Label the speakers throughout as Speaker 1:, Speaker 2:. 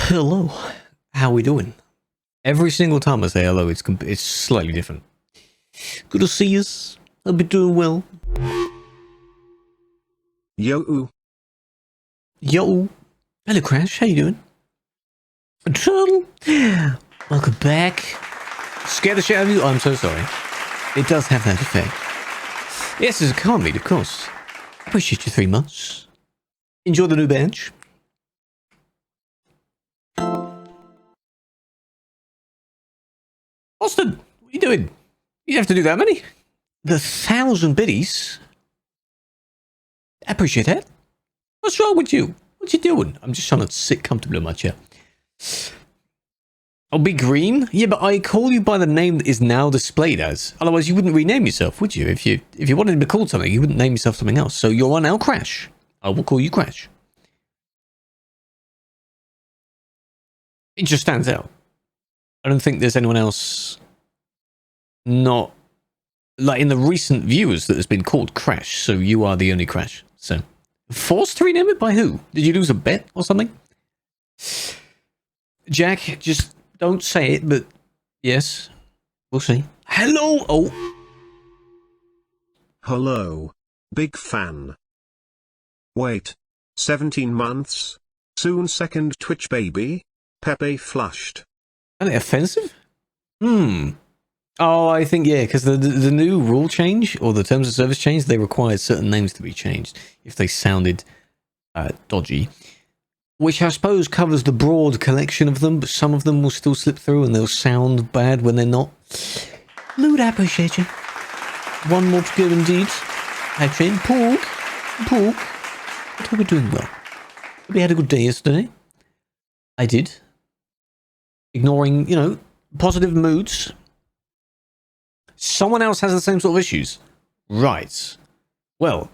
Speaker 1: Hello, how we doing? Every single time I say hello, it's slightly different. Good to see us. I'll be doing well.
Speaker 2: Yo.
Speaker 1: Yo. Hello, Crash. How you doing? Turtle. Welcome back. Scare the shit out of you? I'm so sorry. It does have that effect. Yes, it's a comedy, of course. Appreciate you 3 months. Enjoy the new badge. Austin, what are you doing? You have to do that many? The 1,000 biddies? I appreciate that. What's wrong with you? What you doing? I'm just trying to sit comfortably in my chair. I'll be green? Yeah, but I call you by the name that is now displayed as. Otherwise, you wouldn't rename yourself, would you? If you wanted to be called something, you wouldn't name yourself something else. So you're now Crash. I will call you Crash. It just stands out. I don't think there's anyone else not like in the recent viewers that has been called Crash, so you are the only Crash. So forced to rename it by who? Did you lose a bet or something? Jack, just don't say it, but yes, we'll see. Hello. Oh,
Speaker 2: Hello. Big fan. Wait. 17 months? Soon second Twitch baby? Pepe flushed.
Speaker 1: are they offensive? Oh, I think, yeah, because the new rule change, or the terms of service change, they required certain names to be changed if they sounded dodgy. Which I suppose covers the broad collection of them, but some of them will still slip through and they'll sound bad when they're not. Lude, I appreciate you. One more to go indeed. Hi, Trent. Pork. I hope we're doing well. We had a good day yesterday. I did. Ignoring, positive moods. Someone else has the same sort of issues. Right. Well,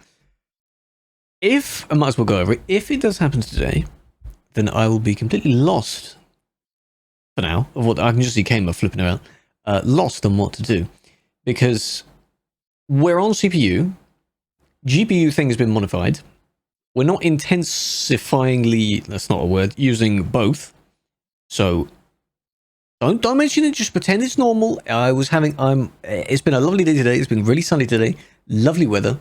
Speaker 1: I might as well go over it. If it does happen today, then I will be completely lost for now of what I can just see Kamer flipping around. Lost on what to do. Because we're on CPU. GPU thing has been modified. We're not intensifyingly, that's not a word, using both. So don't mention it, just pretend it's normal. It's been a lovely day today. It's been really sunny today. Lovely weather.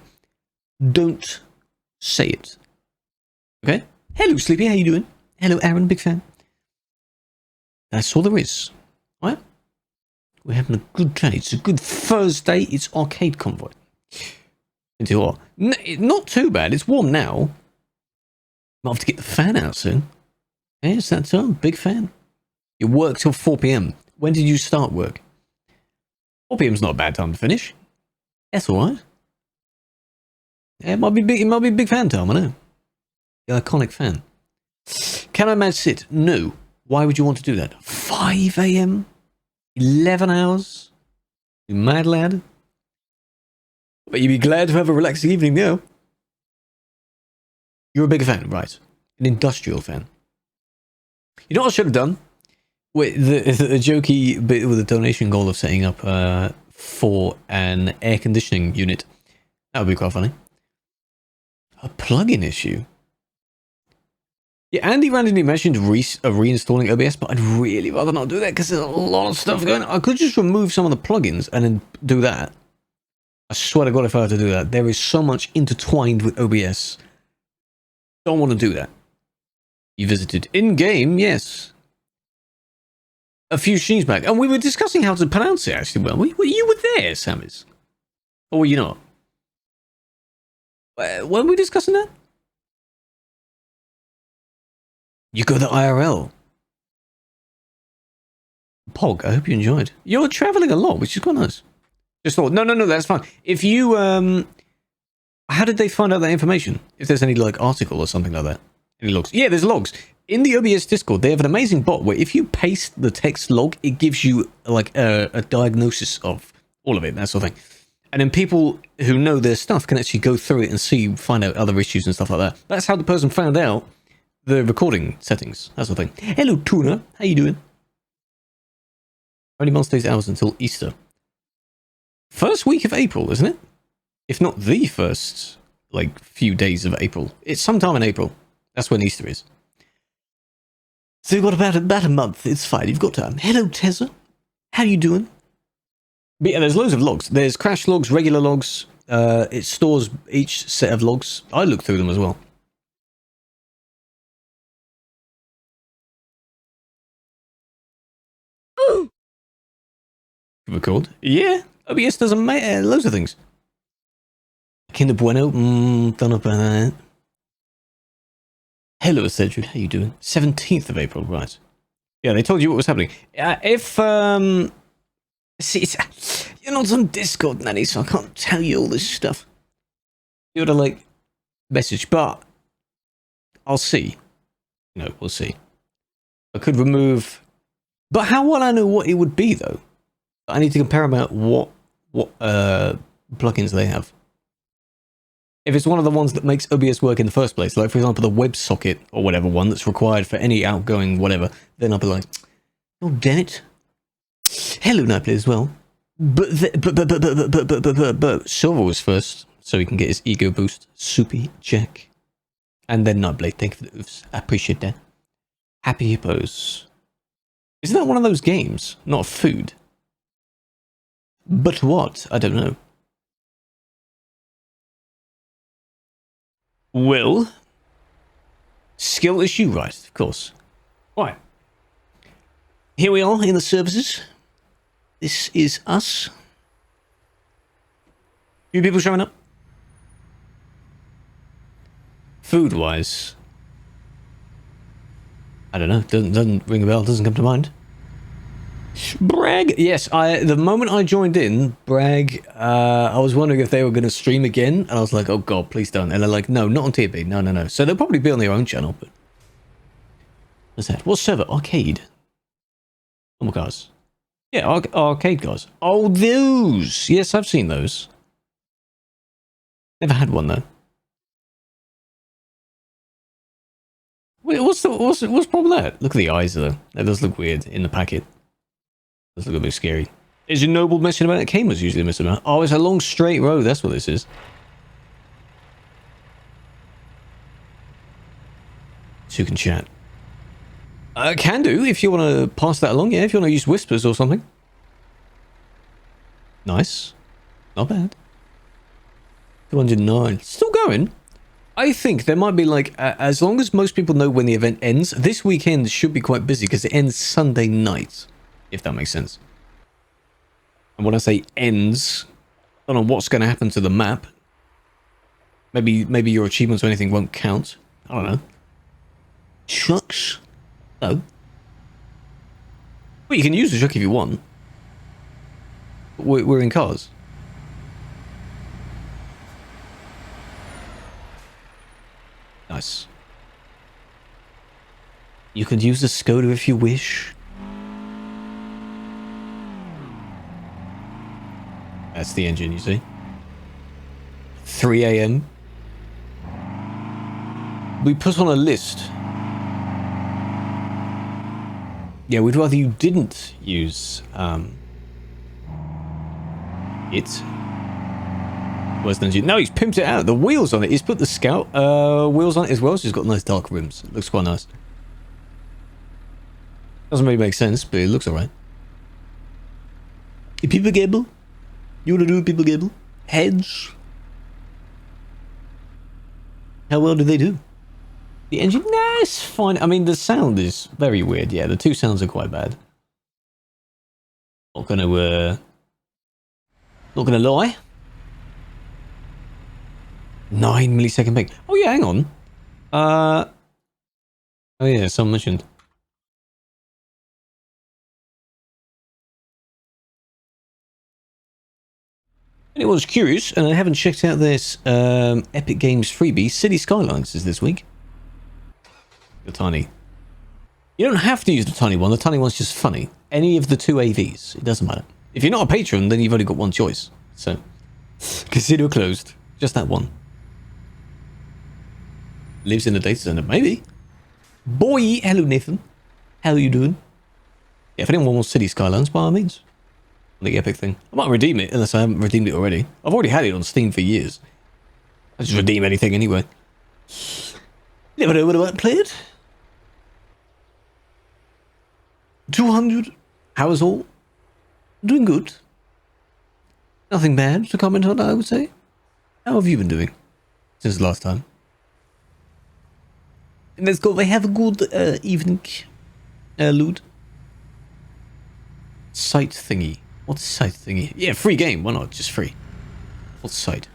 Speaker 1: Don't say it. Okay? Hello, Sleepy. How you doing? Hello, Aaron. Big fan. That's all there is. All right? We're having a good day. It's a good Thursday. It's Arcade Convoy. Until what? Not too bad. It's warm now. Might have to get the fan out soon. Yes, that's all. Big fan. You work till 4 p.m. When did you start work? 4 p.m.'s not a bad time to finish. That's all right. Yeah, it might be big fan time, I know. The iconic fan. Can I match sit? No. Why would you want to do that? 5 a.m.? 11 hours? You mad lad? But you'd be glad to have a relaxing evening, though. You're a big fan, right? An industrial fan. You know what I should have done? With the jokey bit with the donation goal of setting up for an air conditioning unit. That would be quite funny. A plugin issue. Yeah, Andy randomly mentioned reinstalling OBS, but I'd really rather not do that because there's a lot of stuff going on. I could just remove some of the plugins and then do that. I swear to God, if I had to do that, there is so much intertwined with OBS. Don't want to do that. You visited in-game, yes. A few streams back, and we were discussing how to pronounce it, actually. Well, you were there, Sammers. Or were you not? Weren't we discussing that? You go to IRL. Pog, I hope you enjoyed. You're traveling a lot, which is quite nice. Just thought, no, that's fine. If you, how did they find out that information? If there's any, article or something like that. Any logs? Yeah, there's logs. In the OBS Discord, they have an amazing bot where if you paste the text log, it gives you, a diagnosis of all of it, that sort of thing. And then people who know their stuff can actually go through it and find out other issues and stuff like that. That's how the person found out the recording settings, that sort of thing. Hello, Tuna. How you doing? Only months, days, hours until Easter. First week of April, isn't it? If not the first, few days of April. It's sometime in April. That's when Easter is. So you've got about a month. It's fine. You've got time. Hello, Tessa. How you doing? But yeah, there's loads of logs. There's crash logs, regular logs. It stores each set of logs. I looked through them as well. Record? Yeah. OBS does loads of things. Kinder Bueno. Don't know about that. Hello, Cedric. How you doing? 17th of April, right. Yeah, they told you what was happening. See, you're not on Discord, Nanny, so I can't tell you all this stuff. You ought to, like, message, but I'll see. No, we'll see. I could remove... But how will I know what it would be, though? I need to compare about what plugins they have. If it's one of the ones that makes OBS work in the first place, like, for example, the WebSocket or whatever one that's required for any outgoing whatever, then I'll be like, oh, damn it. Hello, Nightblade as well. But Silver was first, so he can get his ego boost. Soupy, check. And then Nightblade, thank you for the oofs. I appreciate that. Happy Hippos. Isn't that one of those games? Not food. But what? I don't know. Well, skill issue, right, of course. Right. Here we are in the services. This is us. Few people showing up. Food-wise, I don't know. Doesn't ring a bell. Doesn't come to mind. Bragg. Yes, the moment I joined in, Bragg, I was wondering if they were going to stream again, and I was like, oh god, please don't. And they're like, no, not on TB. No. So they'll probably be on their own channel, but... What's that? What server? Arcade. Oh my gosh. Yeah, arcade guys. Oh, those! Yes, I've seen those. Never had one, though. Wait, what's the problem with that? Look at the eyes, though. That does look weird in the packet. Does look a bit scary. Is your noble messing about? Kane was usually messing about. Oh, it's a long straight road. That's what this is. So you can chat. Can do, if you want to pass that along. Yeah, if you want to use whispers or something. Nice. Not bad. 209. Still going. I think there might be like, as long as most people know when the event ends, this weekend should be quite busy because it ends Sunday night, if that makes sense. And when I say ends, I don't know what's going to happen to the map. Maybe your achievements or anything won't count. I don't know. Shucks. No. Well, you can use the truck if you want. But we're in cars. Nice. You could use the Skoda if you wish. That's the engine, you see. 3 AM. We put on a list. Yeah, we'd rather you didn't use it. Where's the engine? No, he's pimped it out. The wheels on it. He's put the Scout wheels on it as well. So he's got nice dark rims. It looks quite nice. Doesn't really make sense, but it looks alright. People Gable? You wanna do People Gable? Heads? How well do they do? The engine? Nah, it's fine. I mean, the sound is very weird. Yeah, the two sounds are quite bad. Not gonna lie. 9 millisecond ping. Oh yeah, hang on. Oh yeah, someone mentioned. Anyone's curious, and I haven't checked out this Epic Games freebie, City Skylines is this week. The tiny. You don't have to use the tiny one. The tiny one's just funny. Any of the two AVs. It doesn't matter. If you're not a patron, then you've only got one choice. So, casino closed. Just that one. Lives in a data center. Maybe. Boy, hello Nathan. How are you doing? Yeah, if anyone wants City Skylines, by all means. The Epic thing. I might redeem it, unless I haven't redeemed it already. I've already had it on Steam for years. I just redeem anything anyway. Never know when I might play it. 200. How is all? Doing good. Nothing bad to comment on, I would say. How have you been doing since the last time? Let's go. They have a good evening, Lude. Site thingy. What's site thingy? Yeah, free game. Why not? Just free. What's site?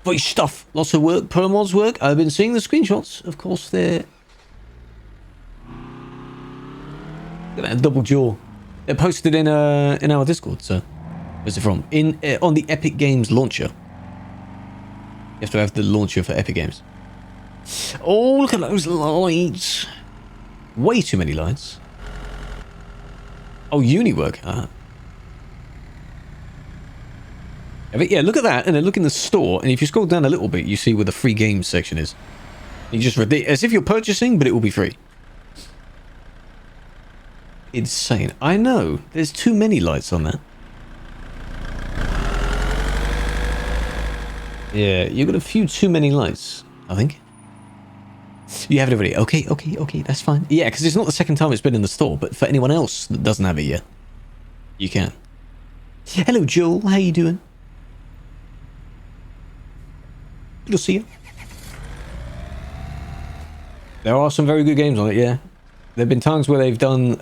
Speaker 1: Voice stuff. Lots of work. Permods work. I've been seeing the screenshots. Of course, they're... Look at that double jaw. They're posted in our Discord, so... Where's it from? On the Epic Games launcher. You have to have the launcher for Epic Games. Oh, look at those lights. Way too many lights. Oh, uni work. Yeah, look at that, and then look in the store, and if you scroll down a little bit, you see where the free games section is. You just read it as if you're purchasing, but it will be free. Insane. I know. There's too many lights on that. Yeah, you've got a few too many lights, I think. You have it already. Okay, that's fine. Yeah, because it's not the second time it's been in the store, but for anyone else that doesn't have it yet, you can. Hello, Joel. How you doing? Good to see you. There are some very good games on it, yeah. There have been times where they've done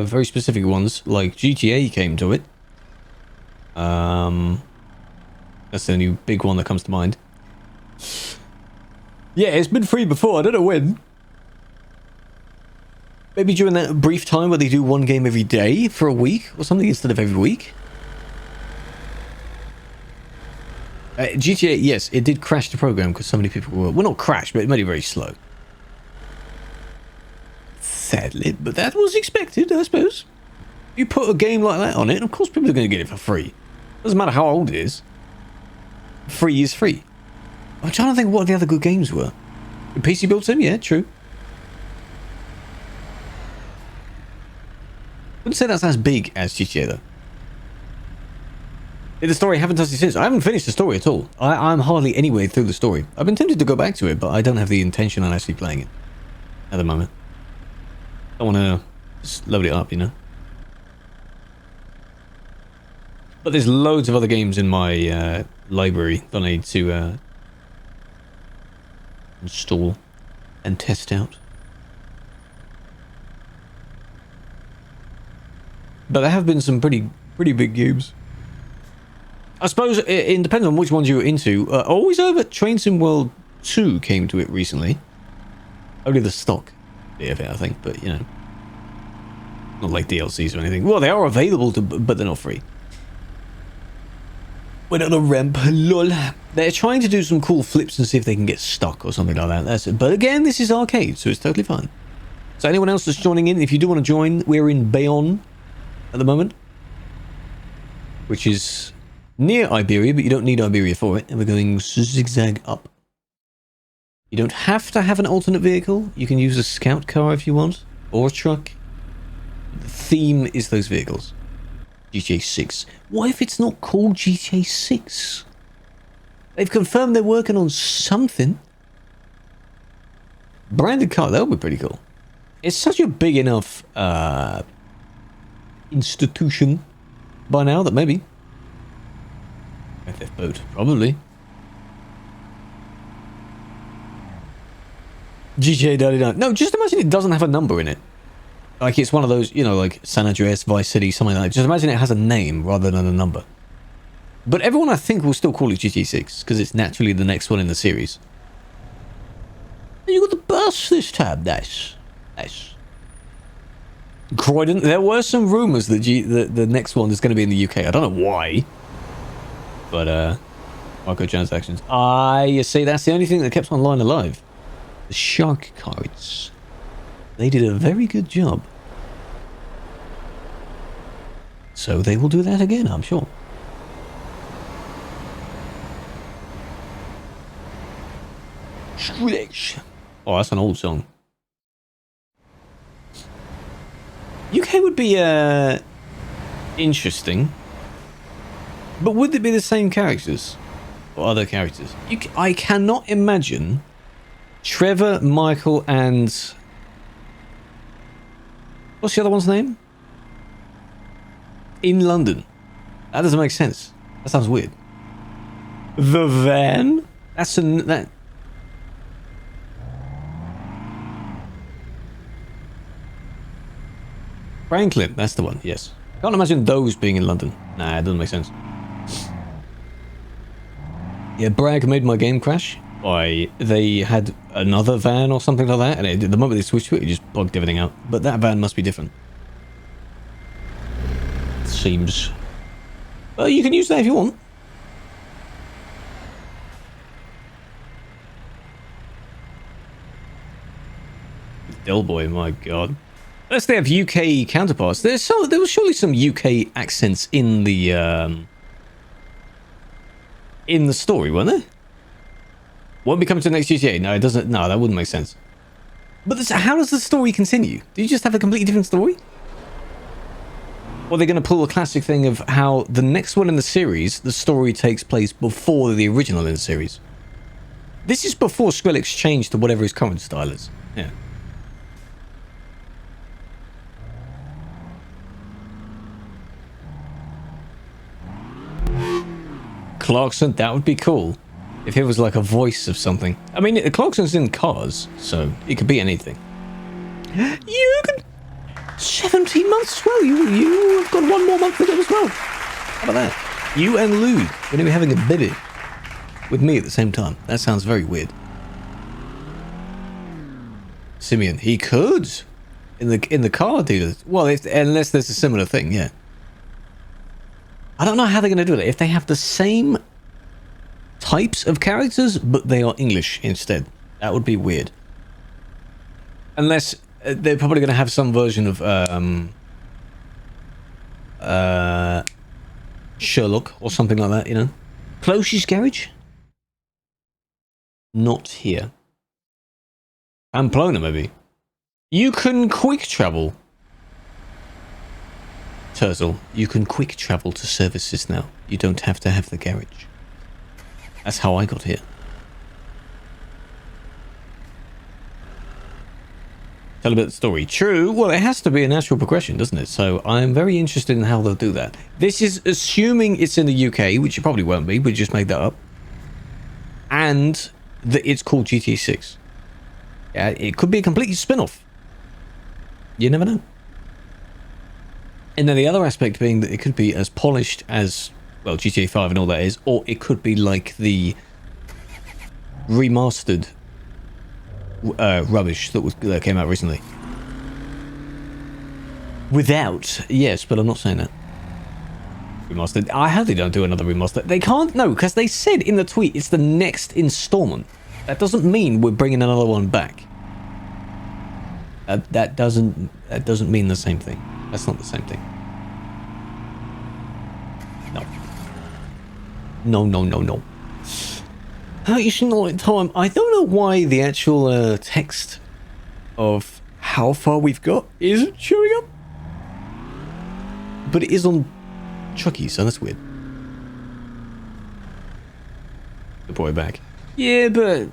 Speaker 1: very specific ones, like GTA came to it. That's the only big one that comes to mind. Yeah, it's been free before. I don't know when. Maybe during that brief time where they do one game every day for a week or something instead of every week. GTA, yes, it did crash the program because so many people were... Well, not crash, but it made it very slow. Sadly, but that was expected, I suppose. You put a game like that on it, of course people are going to get it for free. Doesn't matter how old it is. Free is free. I'm trying to think what the other good games were. PC Build Sim, yeah, true. Wouldn't say that's as big as GTA though. In the story, I haven't touched it since. I haven't finished the story at all. I'm hardly anywhere through the story. I've been tempted to go back to it, but I don't have the intention on actually playing it at the moment. I want to just load it up, you know. But there's loads of other games in my library that I need to install and test out. But there have been some pretty big games. I suppose it depends on which ones you're into. Always Over Train Sim World 2 came to it recently. Only the stock bit of it, I think, but you know. Not like DLCs or anything. Well, they are available, but they're not free. Went on a ramp, lol. They're trying to do some cool flips and see if they can get stuck or something like that. That's it. But again, this is arcade, so it's totally fine. So anyone else that's joining in, if you do want to join, we're in Bayonne at the moment. Which is near Iberia, but you don't need Iberia for it. And we're going zigzag up. You don't have to have an alternate vehicle. You can use a scout car if you want. Or a truck. The theme is those vehicles. GTA 6. What if it's not called GTA 6? They've confirmed they're working on something. Branded car, that would be pretty cool. It's such a big enough institution by now that maybe. FF boat, probably. GTA 99. No, just imagine it doesn't have a number in it. Like it's one of those, you know, like San Andreas, Vice City, something like that. Just imagine it has a name rather than a number. But everyone, I think, will still call it GTA 6 because it's naturally the next one in the series. You got the bus this time. Nice. Croydon. There were some rumours that the next one is going to be in the UK. I don't know why. But, microtransactions. You see, that's the only thing that kept online alive. The shark cards. They did a very good job. So they will do that again, I'm sure. Krewlex. Oh, that's an old song. UK would be interesting. But would it be the same characters? Or other characters? I cannot imagine Trevor, Michael, and What's the other one's name? In London. That doesn't make sense. That sounds weird. The van? That's that. Franklin, that's the one, yes. Can't imagine those being in London. Nah, it doesn't make sense. Yeah, Bragg made my game crash. They had another van or something like that, and the moment they switched to it, it just bugged everything out. But that van must be different. Seems. Well, you can use that if you want. Delboy, my god. Unless they have UK counterparts. There was surely some UK accents in the story, weren't there? Won't be coming to the next GTA. No, it doesn't. No, that wouldn't make sense. But how does the story continue? Do you just have a completely different story? Or are they going to pull a classic thing of how the next one in the series, the story takes place before the original in the series? This is before Krewlex changed to whatever his current style is. Yeah. Clarkson, that would be cool. If it was like a voice of something. I mean, Clarkson's in Cars, so it could be anything. You could... 17 months as well. You have got one more month to go as well. How about that? You and Lou going to be having a baby with me at the same time. That sounds very weird. Simeon, he could in the car dealers. Well, unless there's a similar thing, yeah. I don't know how they're going to do it. If they have the same types of characters, but they are English instead, that would be weird. Unless they're probably going to have some version of Sherlock or something like that, you know. Closest garage? Not here. Pamplona, maybe. You can quick travel. Turtle, you can quick travel to services now. You don't have to have the garage. That's how I got here. Tell a bit of the story. True. Well, it has to be a natural progression, doesn't it? So I'm very interested in how they'll do that. This is assuming it's in the UK, which it probably won't be. We just made that up. And that it's called GTA 6. Yeah, it could be a completely spin-off. You never know. And then the other aspect being that it could be as polished as, well, GTA 5 and all that is, or it could be like the remastered rubbish that came out recently. Without, yes, but I'm not saying that. Remastered. I hope they don't do another remaster. They can't, no, because they said in the tweet it's the next installment. That doesn't mean we're bringing another one back. That doesn't mean the same thing. That's not the same thing. No. You should know at time. I don't know why the actual text of how far we've got isn't showing up. But it is on Chucky, so that's weird. The boy back. Yeah, but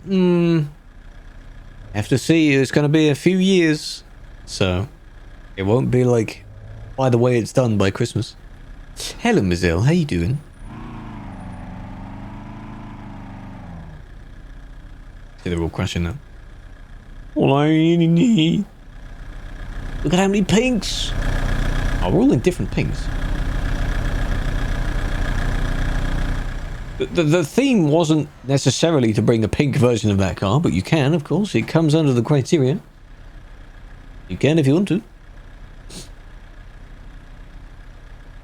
Speaker 1: have to see. It's going to be a few years, so it won't be like by the way it's done by Christmas. Hello, Mazel. How you doing? See, they're all crashing now. Look at how many pinks. Oh, we're all in different pinks. The theme wasn't necessarily to bring a pink version of that car, but you can, of course. It comes under the criteria. You can if you want to.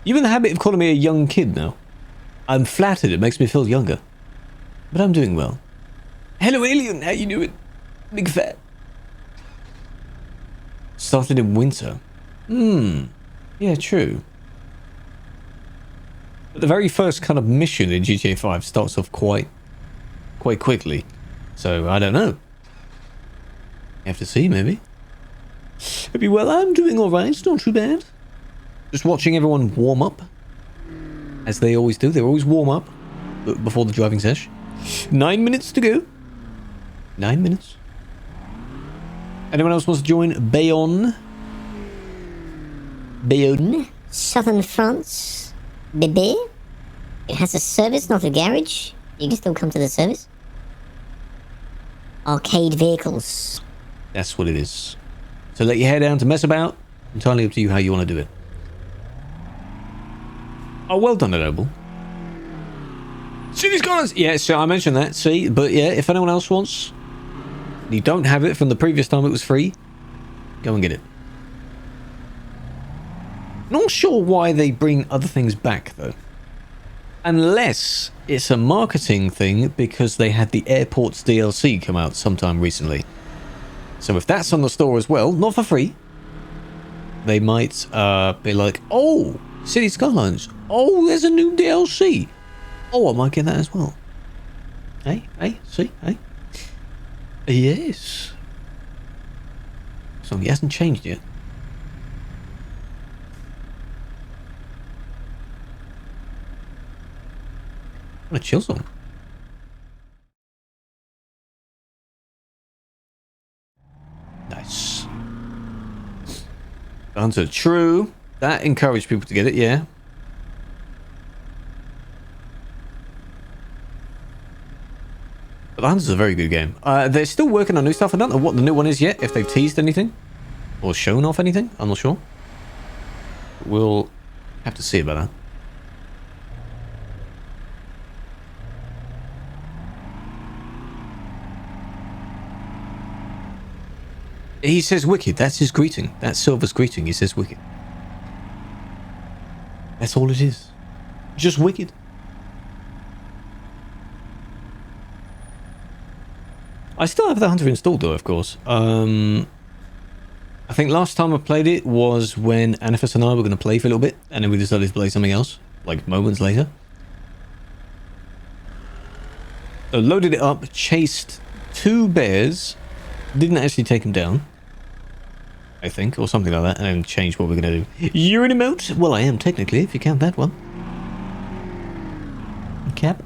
Speaker 1: You're in the habit of calling me a young kid now. I'm flattered. It makes me feel younger. But I'm doing well. Hello, alien. How you doing? Big fat. Started in winter. Yeah, true. But the very first kind of mission in GTA 5 starts off quite quickly. So, I don't know. You have to see, maybe. Maybe, well, I'm doing alright. It's not too bad. Just watching everyone warm up. As they always do. They always warm up before the driving session. 9 minutes to go. 9 minutes. Anyone else wants to join Bayon? Bayonne.
Speaker 3: Southern France. Bébé. It has a service, not a garage. You can still come to the service. Arcade vehicles.
Speaker 1: That's what it is. So let your hair down to mess about. Entirely up to you how you want to do it. Oh, well done, Noble. City Scholars! Yeah, so I mentioned that, see? But yeah, if anyone else wants, you don't have it from the previous time it was free, go and get it. Not sure why they bring other things back, though. Unless it's a marketing thing because they had the Airports DLC come out sometime recently. So if that's on the store as well, not for free, they might be like, oh, City Skylines. Oh, there's a new DLC. Oh, I might get that as well. Hey, see, hey. Yes. So he hasn't changed yet. What a chill zone. Nice. Hunter, true. That encouraged people to get it, yeah. But the Hunter's a very good game. They're still working on new stuff. I don't know what the new one is yet, if they've teased anything. Or shown off anything. I'm not sure. We'll have to see about that. He says wicked. That's his greeting. That's Silver's greeting. He says wicked. That's all it is. Just wicked. I still have the Hunter installed though, of course. I think last time I played it was when Anifus and I were going to play for a little bit, and then we decided to play something else, like moments later. So loaded it up, chased 2 bears, didn't actually take them down, I think, or something like that, and then changed what we're going to do. You're in emote? Well, I am technically, if you count that one. Cap.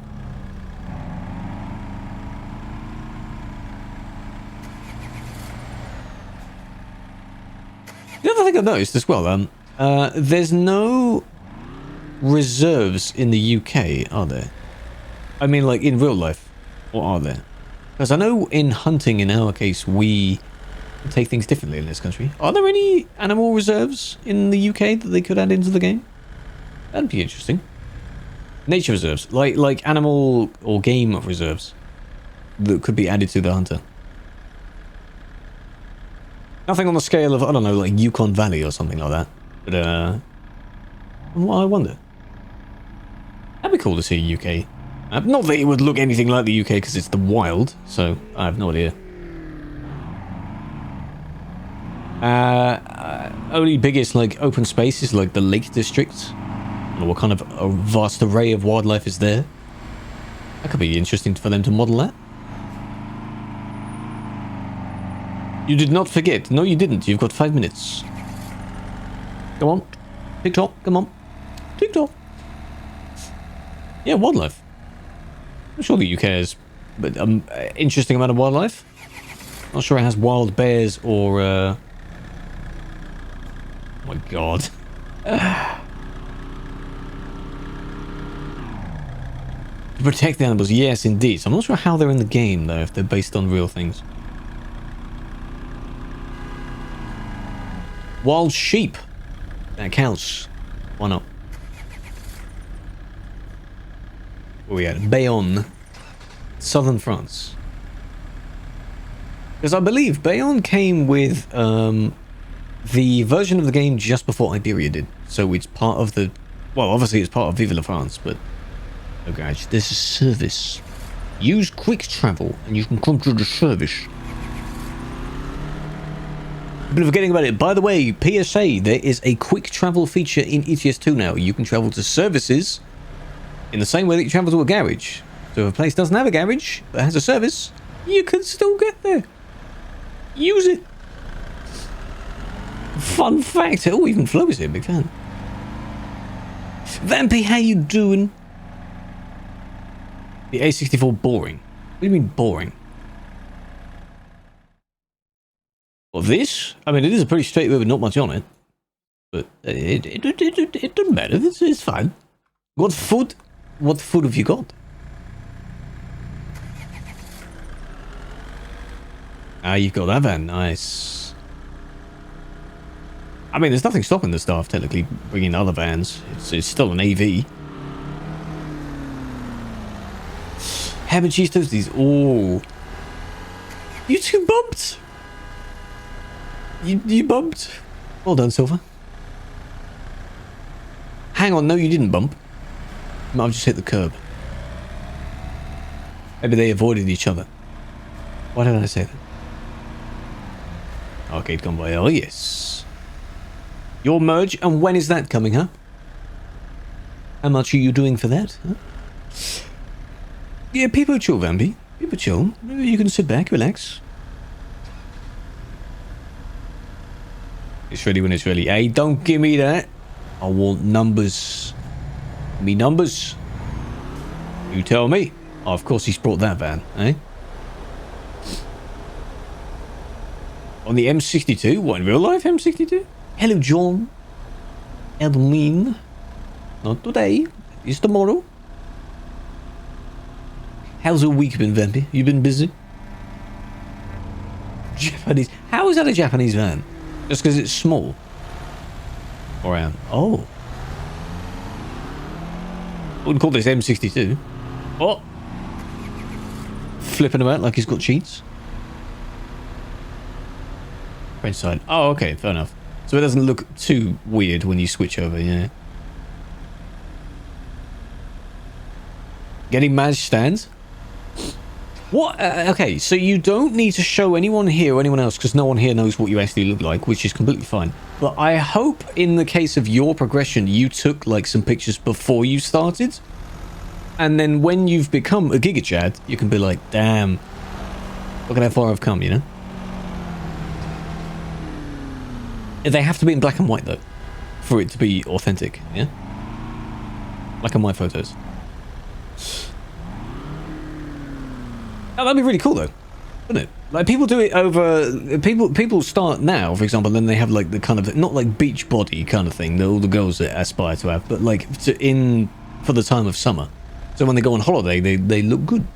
Speaker 1: The other thing I've noticed as well, there's no reserves in the UK, are there? I mean, like, in real life. Or are there? Because I know in hunting, in our case, we take things differently in this country. Are there any animal reserves in the UK that they could add into the game? That'd be interesting. Nature reserves. Like animal or game reserves that could be added to the hunter. Nothing on the scale of, I don't know, like Yukon Valley or something like that. But, well, I wonder. That'd be cool to see UK. Not that it would look anything like the UK because it's the wild, so I have no idea. Only biggest, like, open space is, like, the Lake District. I don't know what kind of a vast array of wildlife is there. That could be interesting for them to model that. You did not forget. No, you didn't. You've got 5 minutes. Come on. TikTok, come on. TikTok. Yeah, wildlife. I'm sure the UK has an interesting amount of wildlife. Not sure it has wild bears or... Oh my god. To protect the animals, yes indeed. So I'm not sure how they're in the game though, if they're based on real things. Wild sheep. That counts. Why not? Where are we at? Bayonne. Southern France. Because I believe Bayonne came with the version of the game just before Iberia did. So it's part of the... Well, obviously it's part of Vive la France, but... Oh gosh, there's a service. Use quick travel and you can come to the service. I've been forgetting about it. By the way, PSA, there is a quick travel feature in ETS2 now. You can travel to services in the same way that you travel to a garage. So if a place doesn't have a garage, but has a service, you can still get there. Use it. Fun fact. Oh, even Flo is here. Big fan. Vampy, how you doing? The A64 boring. What do you mean boring? Well, this? I mean, it is a pretty straight road with not much on it. But it doesn't matter. It's fine. What food have you got? Ah, you've got that van. Nice. I mean, there's nothing stopping the staff technically bringing other vans. It's still an AV. Ham and cheese toasties. Oh. You two bumped. You bumped. Well done, Silver. Hang on, no, you didn't bump. You might have just hit the curb. Maybe they avoided each other. Why did I say that? Arcade Convoy. Oh, yes. Your merge, and when is that coming, huh? How much are you doing for that, huh? Yeah, people chill, Vampy. People chill. Maybe you can sit back, relax. It's ready when it's ready. Hey, don't give me that. I want numbers. Give me numbers. You tell me. Oh, of course he's brought that van, eh? On the M62? What, in real life M62? Hello, John. Edwin. Not today. It's tomorrow. How's your week been, Vampy? You been busy? Japanese. How is that a Japanese van? Just because it's small? Or oh. I wouldn't call this M62. Oh. Flipping about like he's got cheats. French side. Oh, okay, fair enough. So it doesn't look too weird when you switch over, yeah. Getting match stands? What? Okay, so you don't need to show anyone here or anyone else because no one here knows what you actually look like, which is completely fine. But I hope in the case of your progression, you took like some pictures before you started. And then when you've become a Giga Chad, you can be like, damn, look at how far I've come, you know? They have to be in black and white though, for it to be authentic, yeah? Black and white photos. Oh, that'd be really cool though, wouldn't it? Like people do it over, people start now, for example, then they have like the kind of, not like beach body kind of thing that all the girls aspire to have, but like for the time of summer. So when they go on holiday, they look good.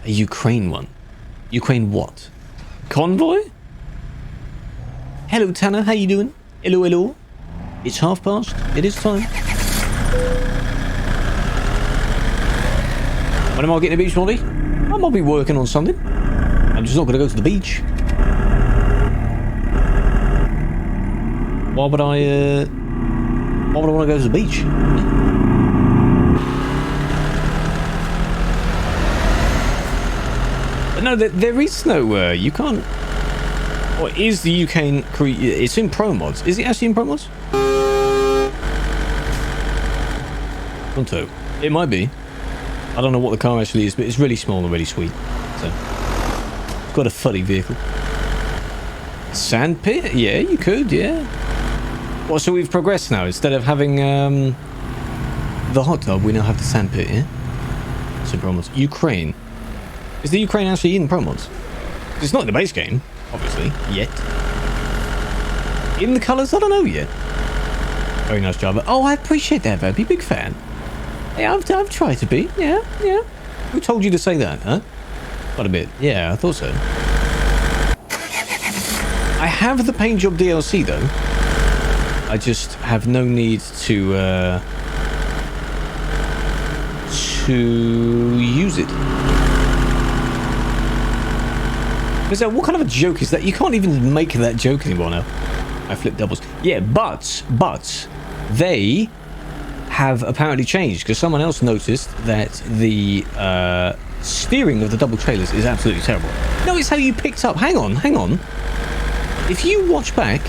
Speaker 1: A Ukraine one. Ukraine what? Convoy? Hello Tanner, how you doing? Hello, hello. It's past. It is time. When am I getting a beach body? I might be working on something. I'm just not going to go to the beach. Why would I want to go to the beach? No, there is no, you can't... What is the UK... It's in Pro Mods. Is it actually in Pro Mods? Punto. It might be. I don't know what the car actually is, but it's really small and really sweet. So, it's got a funny vehicle. Sand pit? Yeah, you could, yeah. Well, so we've progressed now. Instead of having the hot tub, we now have the sand pit, yeah? So Pro Mods. Ukraine. Is the Ukraine actually in Pro Mods? It's not in the base game, obviously, yet. In the colours? I don't know yet. Very nice job. Oh, I appreciate that, Verbie. Big fan. Yeah, I've tried to be. Yeah. Who told you to say that, huh? Quite a bit. Yeah, I thought so. I have the paint job DLC, though. I just have no need to use it. So what kind of a joke is that? You can't even make that joke anymore now. I flip doubles. Yeah, but they have apparently changed because someone else noticed that the steering of the double trailers is absolutely terrible. No, it's how you picked up. Hang on. If you watch back,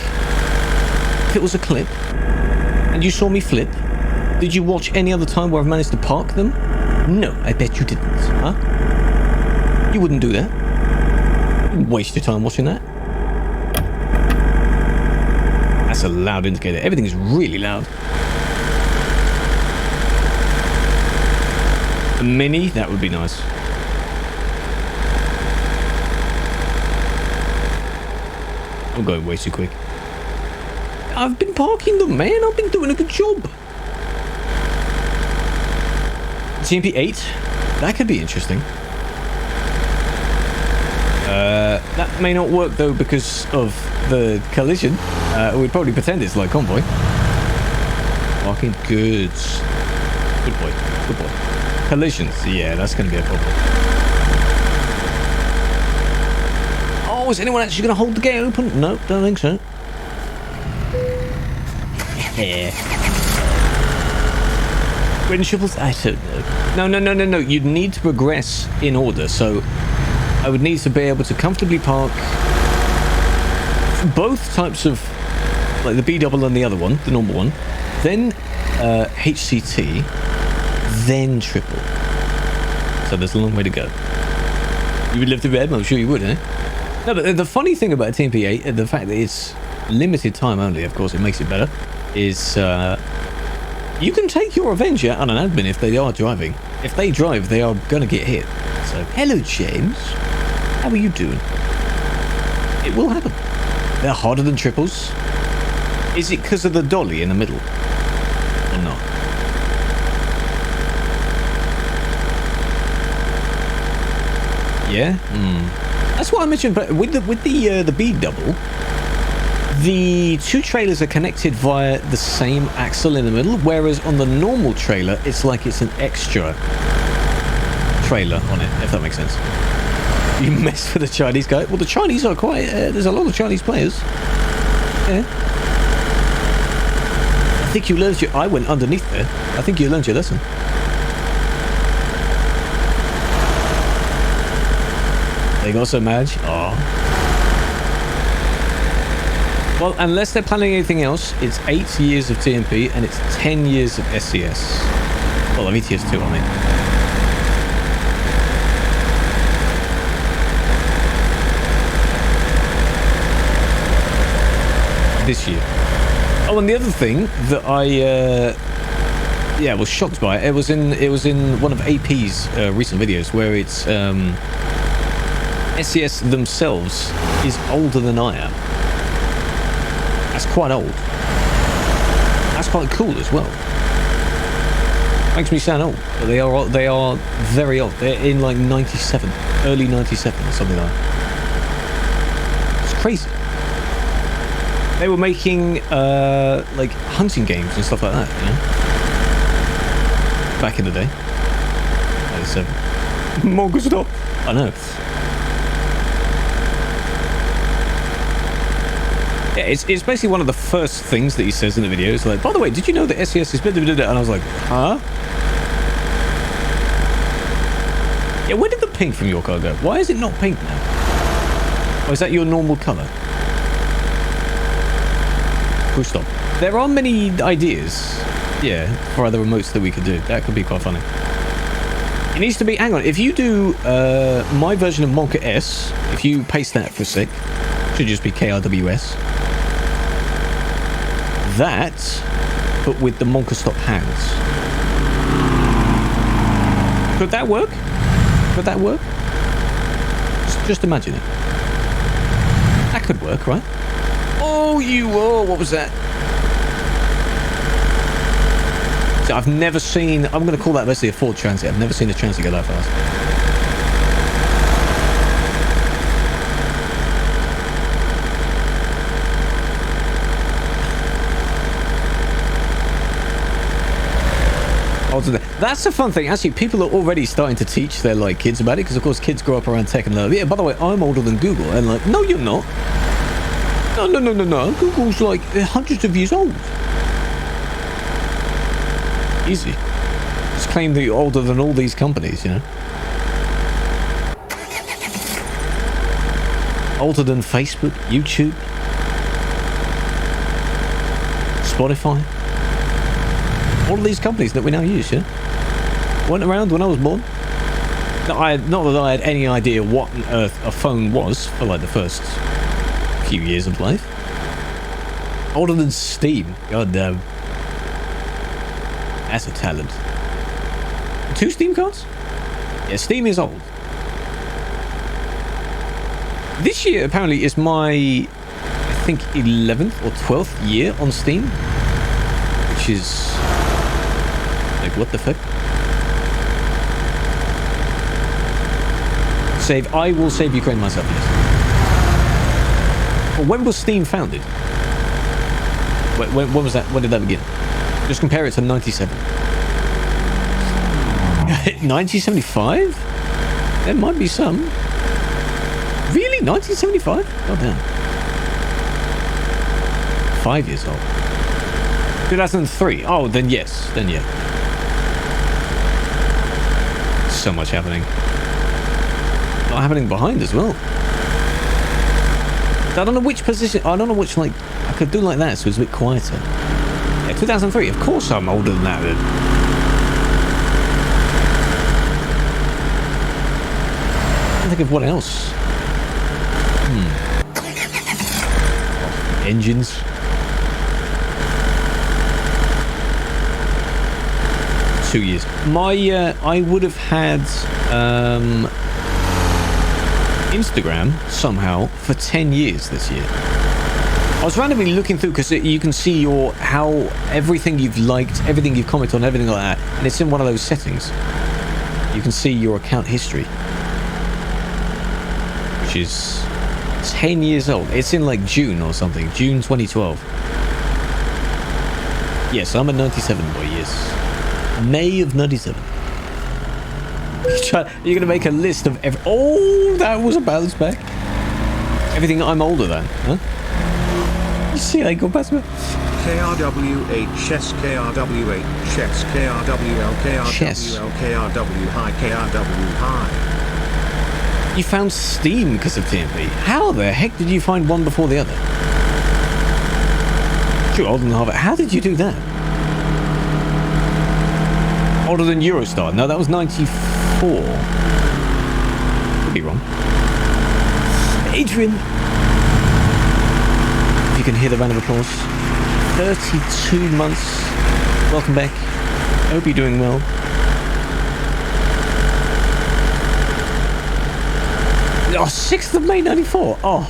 Speaker 1: if it was a clip and you saw me flip, did you watch any other time where I've managed to park them? No, I bet you didn't, huh? You wouldn't do that. Waste your time watching that. That's a loud indicator. Everything is really loud. A mini, that would be nice. I'm going way too quick. I've been parking them, man. I've been doing a good job. TMP 8. That could be interesting. That may not work though because of the collision. We'd probably pretend it's like Convoy. Parking goods. Good boy. Good boy. Collisions. Yeah, that's going to be a problem. Oh, is anyone actually going to hold the gate open? No, don't think so. Yeah. When shovels? I don't know. No. You'd need to progress in order. So I would need to be able to comfortably park both types of, like the B double and the other one, the normal one, then HCT, then triple. So there's a long way to go. You would live to bed? I'm sure you would, eh? No, but the funny thing about TMP8, the fact that it's limited time only, of course, it makes it better, is you can take your revenge out on an admin if they are driving. If they drive, they are going to get hit. So, hello, James. How are you doing? It will happen. They're harder than triples. Is it because of the dolly in the middle? Or not? Yeah? That's what I mentioned, but with the B double, the two trailers are connected via the same axle in the middle, whereas on the normal trailer, it's like it's an extra trailer on it, if that makes sense. You mess with the Chinese guy. Well, the Chinese are quite... there's a lot of Chinese players. Yeah. I think you learned your... I went underneath there. I think you learned your lesson. They got so mad. Oh. Well, unless they're planning anything else, it's 8 years of TMP and it's 10 years of SCS. Well, of ETS 2, I mean. This year. Oh, and the other thing that I was shocked by, it was in one of AP's recent videos where it's SCS themselves is older than I am. That's quite old. That's quite cool as well. Makes me sound old, but they are very old. They're in like 97, early 97 or something like that. It's crazy. They were making like hunting games and stuff like that, you know? Back in the day. 97. Mongo stop. I know. Yeah, it's basically one of the first things that he says in the video. It's like, by the way, did you know that SES is... And I was like, huh? Yeah, where did the pink from your car go? Why is it not pink now? Or is that your normal colour? Full stop. There are many ideas, yeah, for other remotes that we could do. That could be quite funny. It needs to be... Hang on. If you do my version of Monka S, if you paste that for a sec, should just be KRWS. That, but with the Monka stop hands. Could that work? Could that work? Just imagine it. That could work, right? Oh, what was that? So I've never seen... I'm going to call that basically a Ford Transit. I've never seen a Transit go that fast. That's a fun thing. Actually, people are already starting to teach their like kids about it because, of course, kids grow up around tech and learn. Yeah, by the way, I'm older than Google. And like, no, you're not. No. Google's like hundreds of years old. Easy. Just claim that you're older than all these companies, you know. Older than Facebook, YouTube, Spotify. All of these companies that we now use, yeah? Weren't around when I was born. Not that I had any idea what on earth a phone was for like the first few years of life. Older than Steam. God damn. That's a talent. 2 Steam cards? Yeah, Steam is old. This year apparently is my think, 11th or 12th year on Steam, which is like, what the fuck? Save. I will save Ukraine myself. Yes. Well, when was Steam founded? When was that? When did that begin? Just compare it to 97. 1975? There might be some. Really? 1975? Oh damn. 5 years old. 2003. Oh, then yes. Then yeah. So much happening. Not happening behind as well. I don't know which position. I don't know which, like, I could do like that so it's a bit quieter. Yeah, 2003. Of course I'm older than that then. I can't think of what else. Engines. Two years. I would have had Instagram somehow for 10 years this year. I was randomly looking through because you can see how everything you've liked, everything you've commented on, everything like that, and it's in one of those settings. You can see your account history, which is 10 years old. It's in like June or something, June 2012. Yes, I'm a 97 boy. Yes, May of 97. You're gonna make a list of every. Oh, that was a bounce back. Everything I'm older than, huh? You see, I go past me.
Speaker 2: KRWHS, KRWHS, KRWL, KRWL, KRW high, KRW high.
Speaker 1: You found Steam because of TMP. How the heck did you find one before the other? You're older than Harvard. How did you do that? Older than Eurostar? No, that was 94. Could be wrong. Adrian! If you can hear the round of applause. 32 months. Welcome back. I hope you're doing well. Oh, 6th of May 94. Oh,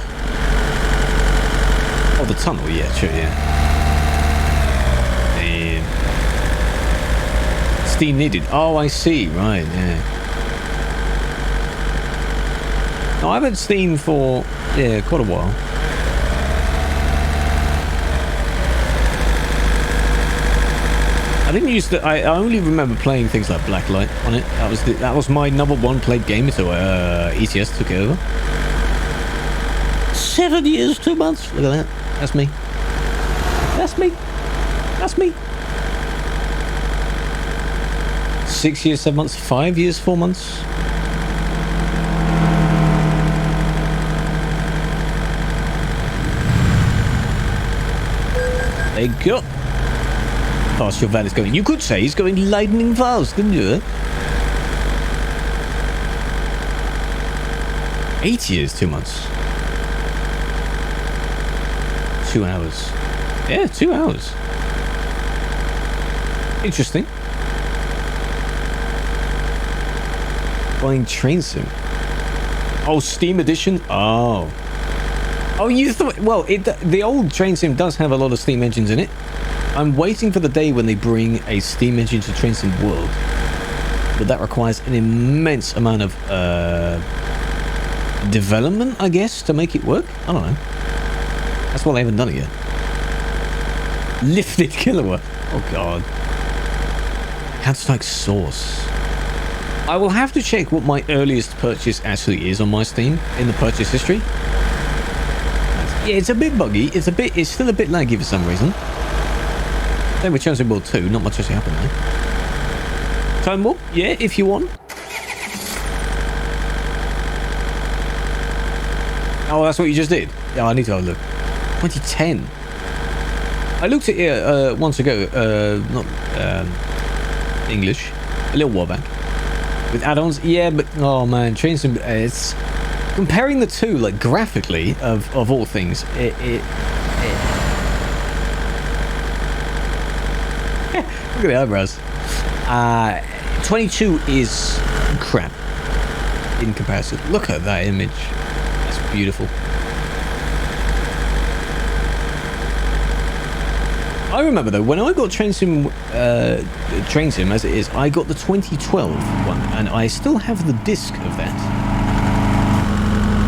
Speaker 1: the tunnel. Yeah, sure, yeah. And Steam needed. Oh, I see. Right, yeah. No, I've had Steam for, yeah, quite a while. I didn't use the. I only remember playing things like Blacklight on it. That was my number one played game until ETS took it over. 7 years, 2 months. Look at that. That's me. That's me. That's me. 6 years, 7 months. 5 years, 4 months. There you go. Fast your van is going. You could say he's going lightning fast, couldn't you? 8 years, 2 months. 2 hours. Yeah, 2 hours. Interesting. Buying Train Sim. Oh, Steam Edition? Oh. Oh, you thought... Well, the old Train Sim does have a lot of Steam engines in it. I'm waiting for the day when they bring a Steam engine to Train Sim World. But that requires an immense amount of development, I guess, to make it work. I don't know. That's why they haven't done it yet. Lifted kilowatt. Oh, God. Counter-Strike Source. I will have to check what my earliest purchase actually is on my Steam in the purchase history. Yeah, it's a bit buggy. It's still a bit laggy for some reason. Then with Chosen World 2, not much actually happened there. Time warp? Yeah, if you want. Oh, that's what you just did? Yeah, I need to have a look. 2010. I looked at it once ago, not English, a little while back. With add-ons, yeah, but oh man, Train Sim, it's comparing the two, like graphically, of all things, it look at the eyebrows. 22 is crap in comparison. Look at that image. That's beautiful. I remember though, when I got Train Sim as it is, I got the 2012 one, and I still have the disc of that.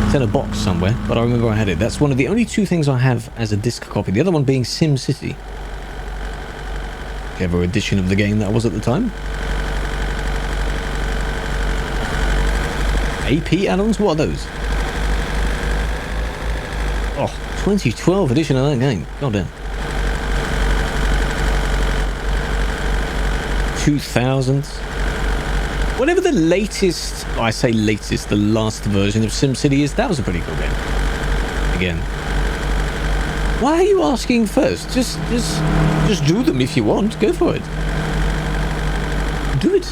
Speaker 1: It's in a box somewhere, but I remember I had it. That's one of the only two things I have as a disc copy. The other one being Sim City. Whichever edition of the game that was at the time. AP add-ons? What are those? Oh, 2012 edition of that game. God damn. 2000s. Whatever the latest, I say latest, the last version of SimCity is, that was a pretty cool game. Again. Why are you asking first? Just do them if you want. Go for it. Do it.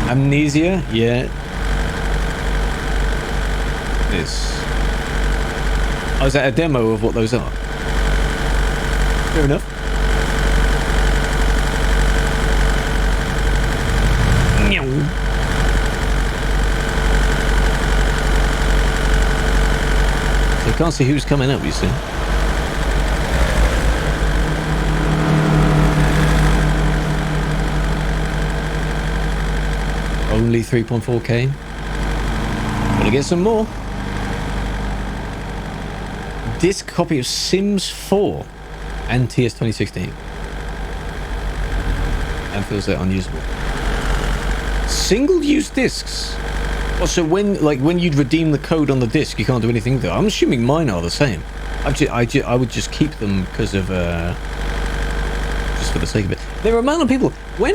Speaker 1: Amnesia? Yeah. This. Oh, is that a demo of what those are? Fair enough. So you can't see who's coming up, you see. Only 3.4K. Gotta get some more. Disc copy of Sims 4 and TS 2016. And feels that unusable. Single-use discs. Oh, so when you'd redeem the code on the disc, you can't do anything with it. I'm assuming mine are the same. I would just keep them because of just for the sake of it. There are amount of people when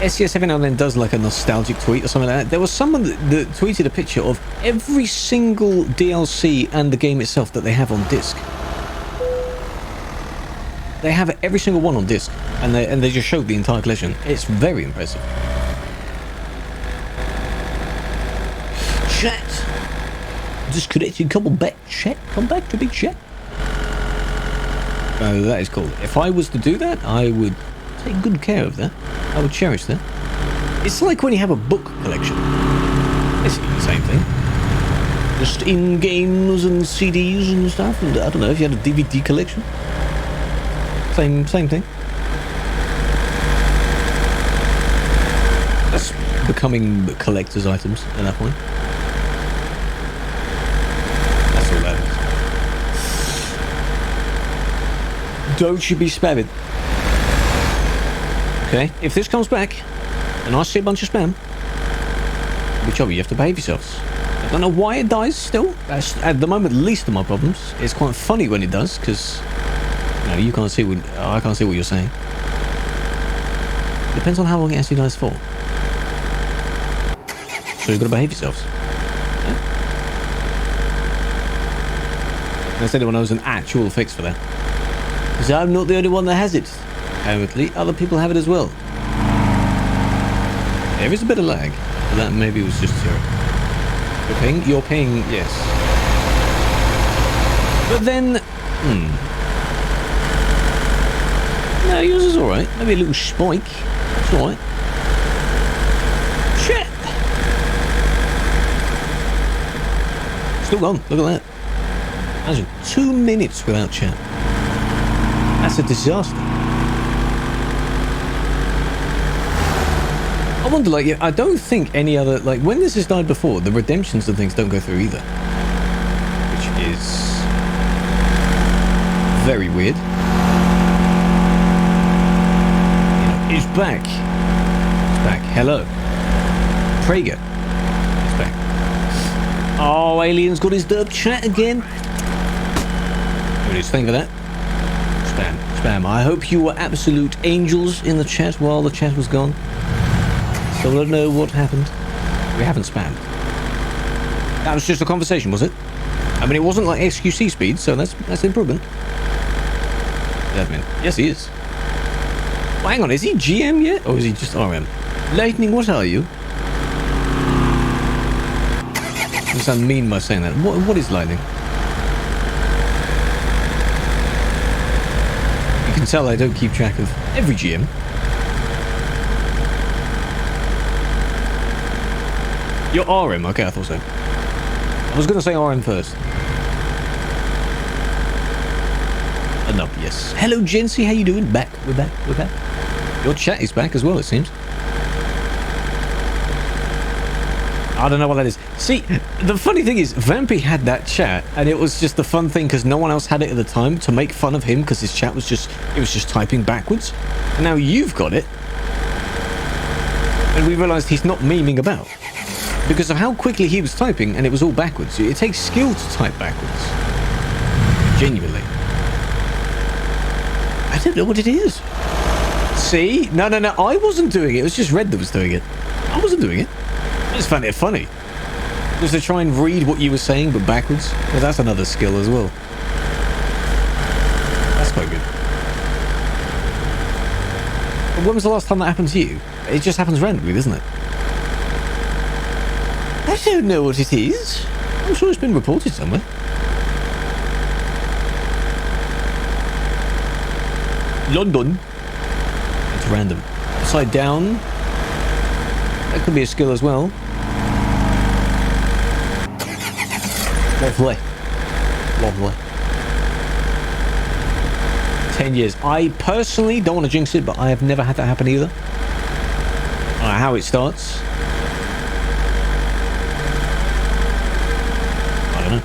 Speaker 1: SES every now and then does like a nostalgic tweet or something like that. There was someone that tweeted a picture of every single DLC and the game itself that they have on disc. They have every single one on disc, and they just showed the entire collection. It's very impressive. Chat. Disconnected. Come back, chat. Come back to big chat. Oh, that is cool. If I was to do that, I would take good care of that. I would cherish that. It's like when you have a book collection. Basically the same thing. Just in games and CDs and stuff. And I don't know if you had a DVD collection. Same thing. That's becoming collector's items at that point. That's all that is. Don't you be spamming. Okay, if this comes back and I see a bunch of spam, which of you have to behave yourselves. I don't know why it dies still. That's at the moment least of my problems. It's quite funny when it does because you can't see what I can't see what you're saying. Depends on how long it actually dies for. So you've got to behave yourselves. Yeah? Unless anyone knows an actual fix for that. Because I'm not the only one that has it. Apparently, other people have it as well. There is a bit of lag, but that maybe was just zero. Your ping, yes. But then, no, yours is alright. Maybe a little spike. It's alright. Shit! Still gone. Look at that. Imagine 2 minutes without chat. That's a disaster. I wonder, I don't think any other, when this has died before, the redemptions and things don't go through either. Which is very weird. It's back. It's back. Hello. Prager. It's back. Oh, Alien's got his derp chat again. What do you think of that? Spam. I hope you were absolute angels in the chat while the chat was gone. Still don't know what happened. We haven't spammed. That was just a conversation, was it? I mean, it wasn't like XQC speed, so that's improvement. Admin. Yes, he is. Well, hang on, is he GM yet? Or is he just RM? Lightning, what are you? I sound mean by saying that. What is Lightning? You can tell I don't keep track of every GM. You're RM, okay, I thought so. I was going to say RM first. Enough, yes. Hello, Jency. How you doing? Back. We're back. We're back. Your chat is back as well, it seems. I don't know what that is. See, the funny thing is, Vampy had that chat, and it was just the fun thing because no one else had it at the time to make fun of him because his chat was just, it was just typing backwards. And now you've got it. And we realized he's not memeing about because of how quickly he was typing, and it was all backwards. It takes skill to type backwards. Genuinely. I don't know what it is. See? No, I wasn't doing it. It was just Red that was doing it. I wasn't doing it. I just found it funny. Just to try and read what you were saying, but backwards. Well, that's another skill as well. That's quite good. But when was the last time that happened to you? It just happens randomly, doesn't it? I don't know what it is. I'm sure it's been reported somewhere. London. It's random. Upside down. That could be a skill as well. Lovely. Lovely. 10 years. I personally don't want to jinx it, but I have never had that happen either. I don't know how it starts. I don't know.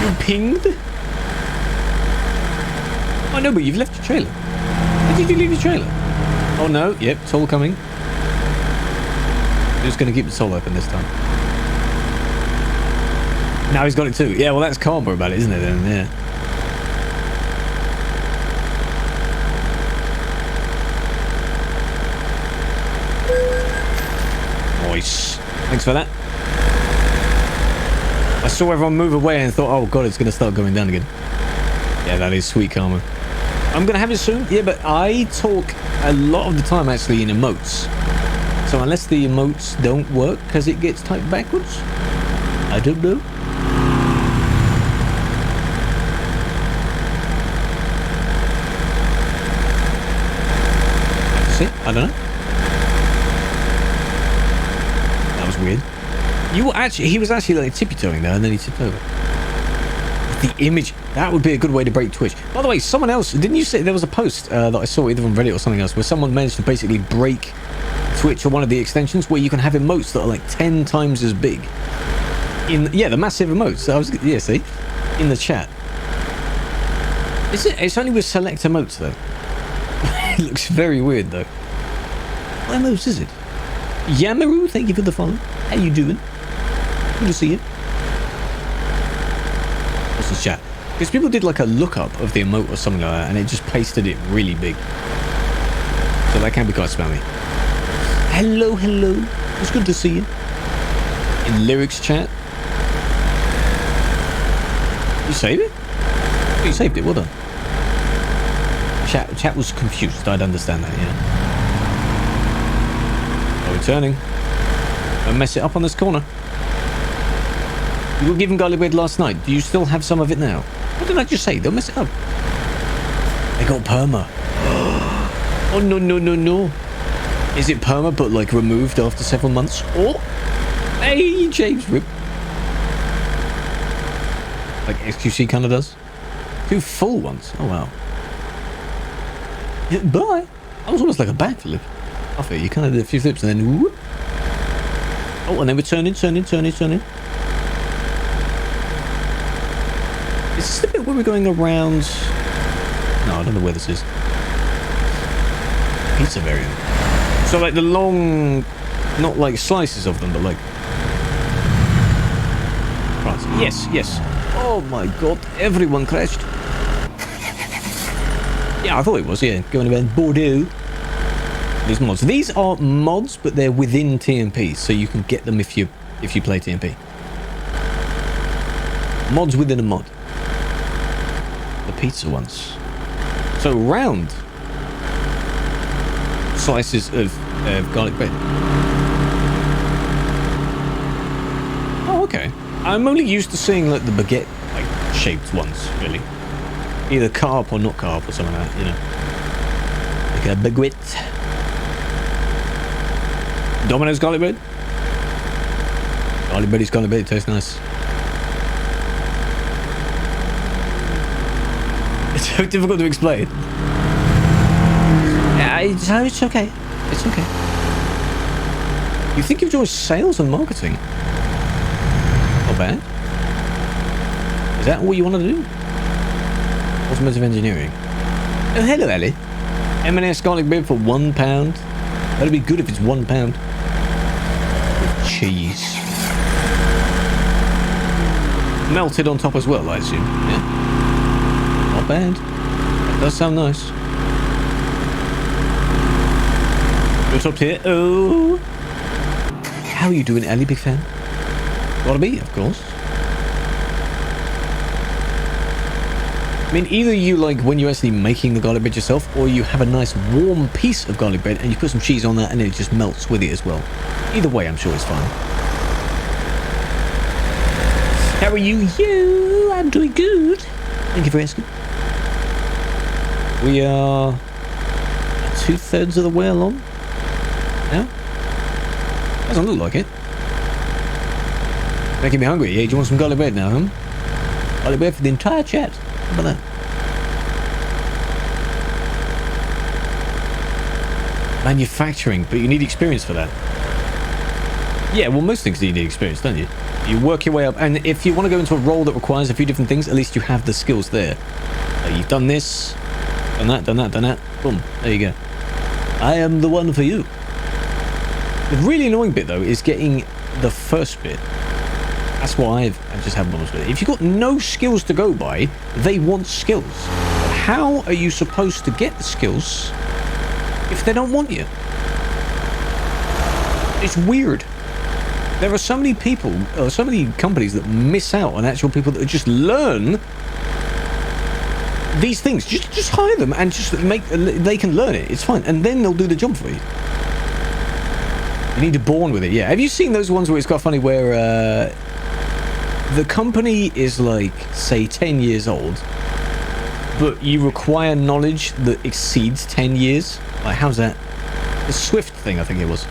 Speaker 1: You pinged? Oh no, but you've left your trailer. When did you leave your trailer? Oh no, yep, toll coming. Just going to keep the toll open this time. Now he's got it too. Yeah, well that's karma about it, isn't it then? Yeah. Nice. Thanks for that. I saw everyone move away and thought, oh god, it's going to start going down again. Yeah, that is sweet karma. I'm going to have it soon. Yeah, but I talk a lot of the time actually in emotes. So unless the emotes don't work because it gets typed backwards, I don't know. See? I don't know. That was weird. You were actually, he was actually like tippy-toeing there and then he tipped over. The image, that would be a good way to break Twitch. By the way, someone else, didn't you say there was a post that I saw either on Reddit or something else where someone managed to basically break Twitch or one of the extensions where you can have emotes that are like 10 times as big in, yeah, the massive emotes. I was, yeah, see, in the chat. Is it? It's only with select emotes though. It looks very weird though. What emotes is it? Yamaru, thank you for the follow. How you doing? Good to see you. What's this chat? Because people did like a lookup of the emote or something like that and it just pasted it really big. So that can be quite spammy. Hello, hello. It's good to see you. In lyrics chat. You saved it? Oh, you saved it, well done. Chat was confused. I'd understand that, yeah. Oh, returning. Don't mess it up on this corner. You were given garlic bread last night. Do you still have some of it now? What did I just say? Don't mess it up. They got perma. Oh, no, no, no, no. Is it perma but like removed after several months? Oh, hey, James Rip. Like XQC kind of does. 2 full ones. Oh, wow. Yeah, bye. That was almost like a backflip. Off it. You kind of did a few flips and then whoop. Oh, and then we're turning. Is this the bit where we're going around? No, I don't know where this is. Pizza variant. So like the long, not like slices of them, but like... Right. Yes, yes. Oh my god, everyone crashed. Yeah, I thought it was, yeah. Going about Bordeaux. These mods. These are mods, but they're within TMP, so you can get them if you play TMP. Mods within a mod. The pizza ones. So round slices of garlic bread. Oh, okay. I'm only used to seeing like the baguette like shaped ones, really. Either cut up or not cut up or something like that, you know. Like a baguette. Domino's garlic bread. Garlic bread is garlic bread. It tastes nice. so difficult to explain. Yeah, it's okay. It's okay. You think you've joined sales and marketing? Not bad. Is that what you want to do? Automotive engineering. Oh, hello, Ellie. M&S garlic bread for £1. That'd be good if it's £1. With cheese. Melted on top as well, I assume. Yeah. Not bad. That does sound nice. You're top tier. Oh. How are you doing, Ellie? Big fan? Gotta be, of course. I mean, either you like when you're actually making the garlic bread yourself, or you have a nice warm piece of garlic bread and you put some cheese on that and it just melts with it as well. Either way, I'm sure it's fine. How are you? You? I'm doing good. Thank you for asking. We are 2/3 of the way along now. Doesn't look like it. Making me hungry. Yeah, do you want some garlic bread now, huh? Garlic bread for the entire chat. How about that? Manufacturing, but you need experience for that. Yeah, well, most things you need experience, don't you? You work your way up, and if you want to go into a role that requires a few different things, at least you have the skills there. You've done this, done that, done that, done that. Boom, there you go. I am the one for you. The really annoying bit, though, is getting the first bit. That's why I've just had problems with it. If you've got no skills to go by, they want skills. But how are you supposed to get the skills if they don't want you? It's weird. There are so many people, or so many companies that miss out on actual people that just learn these things. Just hire them and just they can learn it. It's fine. And then they'll do the job for you. You need to be born with it. Yeah. Have you seen those ones where it's quite funny where the company is like, say, 10 years old, but you require knowledge that exceeds 10 years? Like, how's that? The Swift thing, I think it was.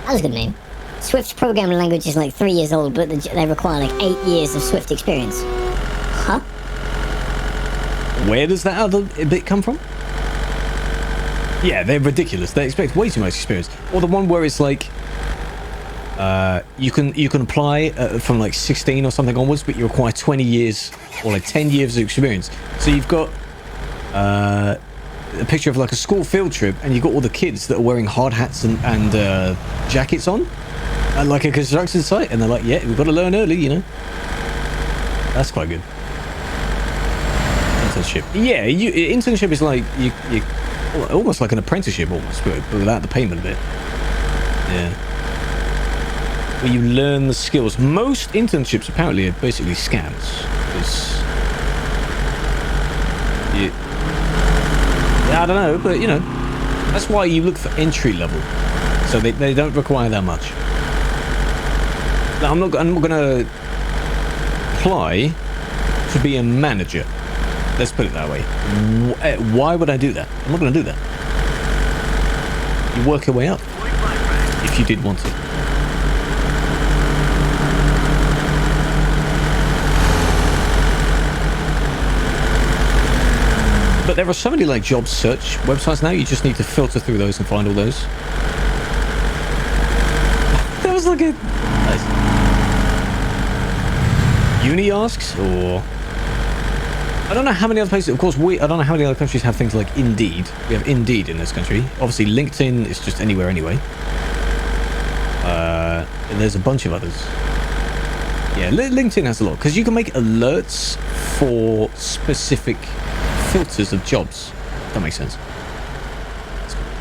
Speaker 3: That was a good name. Swift programming language is like 3 years old, but they require like 8 years of Swift experience. Huh?
Speaker 1: Where does that other bit come from? Yeah, they're ridiculous. They expect way too much experience. Or the one where it's like, you can apply from like 16 or something onwards, but you require 20 years or like 10 years of experience. So you've got a picture of like a school field trip, and you've got all the kids that are wearing hard hats and jackets on at like a construction site, and they're like, yeah, we've got to learn early, you know. That's quite good. Internship. Yeah, internship is like you almost like an apprenticeship almost, but without the payment bit. Yeah. Where you learn the skills. Most internships apparently are basically scams. I don't know, but you know, that's why you look for entry level. So they don't require that much. Now, I'm not gonna apply to be a manager. Let's put it that way. Why would I do that? I'm not gonna do that. You work your way up if you did want to. But there are so many like job search websites now, you just need to filter through those and find all those. That was like a... Uni asks, or... I don't know how many other places, of course, I don't know how many other countries have things like Indeed. We have Indeed in this country. Obviously, LinkedIn is just anywhere anyway. And there's a bunch of others. Yeah, LinkedIn has a lot, because you can make alerts for specific filters of jobs. That makes sense.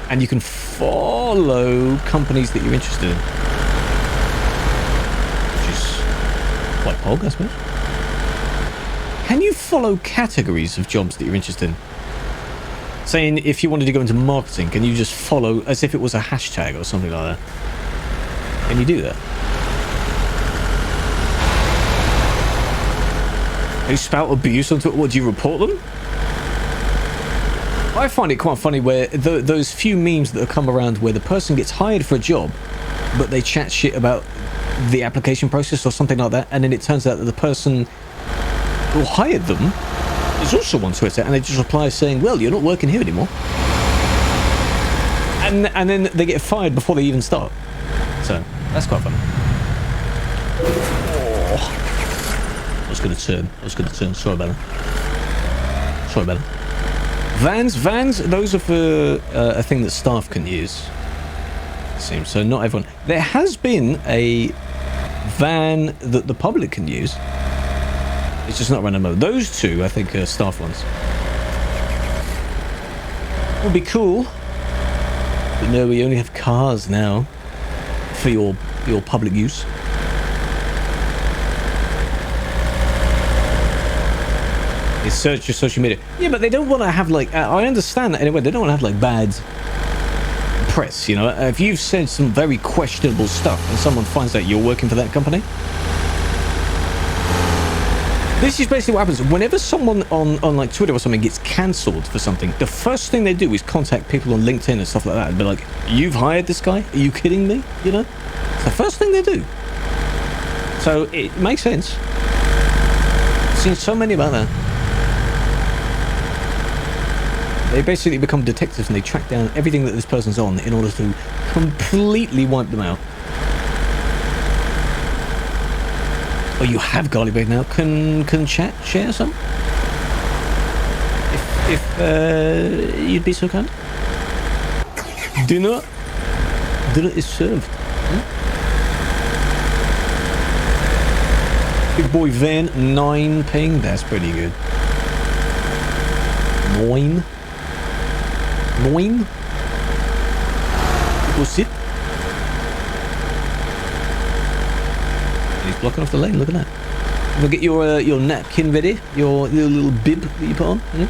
Speaker 1: And you can follow companies that you're interested in, which is quite pog, I suppose. Can you follow categories of jobs that you're interested in? Saying if you wanted to go into marketing, can you just follow as if it was a hashtag or something like that? Can you do that? They spout abuse onto it. What, do you report them? I find it quite funny where those few memes that have come around where the person gets hired for a job, but they chat shit about the application process or something like that, and then it turns out that the person who hired them is also on Twitter, and they just reply saying, well, you're not working here anymore. And then they get fired before they even start. So, that's quite funny. Oh. I was going to turn. Sorry about that. Vans, those are for a thing that staff can use. It seems. So, not everyone. There has been a van that the public can use. It's just not random mode. Those two, I think, are staff ones. Would be cool. But no, we only have cars now for your public use. They search your social media. Yeah, but they don't want to have, like... I understand that anyway. They don't want to have, like, bad press, you know? If you've said some very questionable stuff and someone finds out you're working for that company... This is basically what happens. Whenever someone on like Twitter or something gets cancelled for something, the first thing they do is contact people on LinkedIn and stuff like that and be like, you've hired this guy? Are you kidding me? You know? It's the first thing they do. So it makes sense. I've seen so many about that. They basically become detectives and they track down everything that this person's on in order to completely wipe them out. Oh, you have garlic bread now. Can chat share some? If you'd be so kind. Dinner is served. Big boy van 9 ping. That's pretty good. 9. Go sit. He's blocking off the lane. Look at that. We'll get your napkin ready. Your little bib that you put on. Yeah.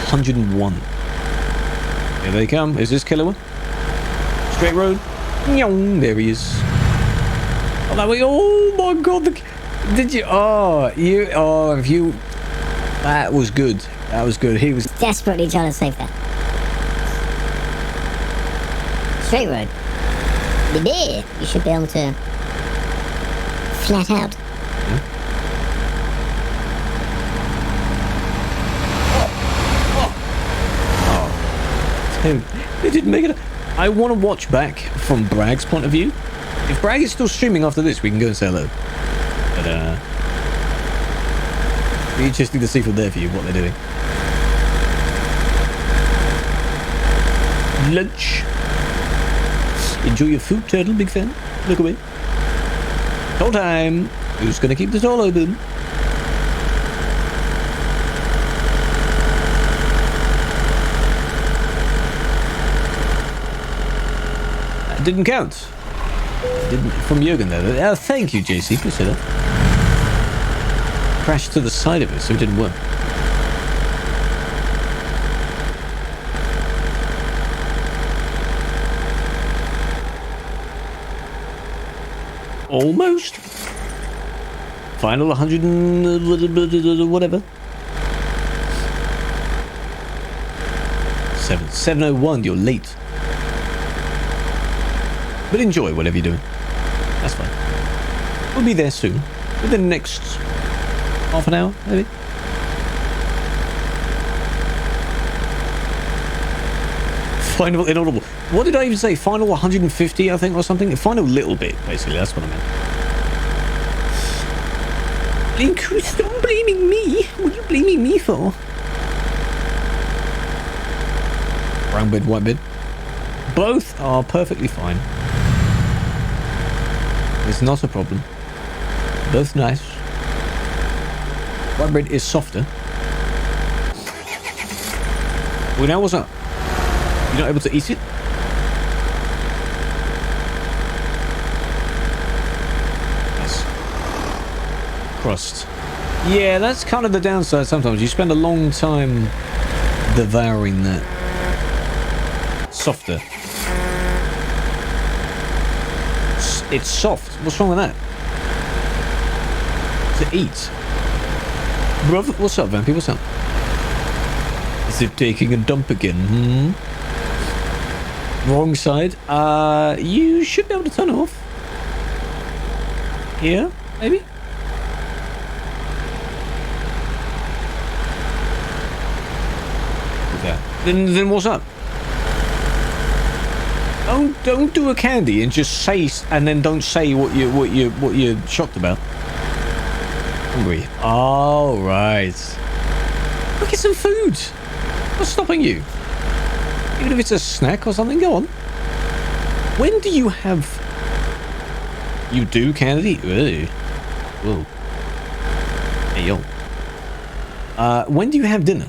Speaker 1: 101. Here they come. Is this killer one? Straight road. There he is. Oh, that way. Oh my god. Did you? Oh, you. Oh, if you. That was good. That was good. He was
Speaker 3: desperately trying to save that. Straight road. There. You should be able to flat out.
Speaker 1: Oh. Dude, they didn't make it. I want to watch back from Bragg's point of view. If Bragg is still streaming after this, we can go and say hello. But it'd be interesting to see from their view what they're doing. Lunch. Enjoy your food, turtle, big fan. Look away. Toll time. Who's gonna keep the toll open? That didn't count. Didn't from Jürgen there. Oh, thank you, JC. Consider. Crashed to the side of it, so it didn't work. Almost. Final 100 and whatever. 7:01. You're late. But enjoy whatever you're doing. That's fine. We'll be there soon. Within the next half an hour, maybe. Final inaudible. What did I even say? Final 150, I think, or something? Final little bit, basically. That's what I meant. Link, stop blaming me. What are you blaming me for? Brown bid, white bid. Both are perfectly fine. It's not a problem. Both nice. White bread is softer. Well, now what's up? You're not able to eat it? Yes. Crust. Yeah, that's kind of the downside sometimes. You spend a long time devouring that. Softer. It's soft. What's wrong with that? To eat. Bruv, what's up, Vampy? What's up? Is it taking a dump again? Wrong side. You should be able to turn it off. here, maybe? Okay. Then what's up? Don't do a candy and just say, and then don't say what you're shocked about. Hungry. Oh, right. Go get some food. What's stopping you? Even if it's a snack or something, go on. When do you have... You do candy? Ew. Whoa. Hey, yo. When do you have dinner?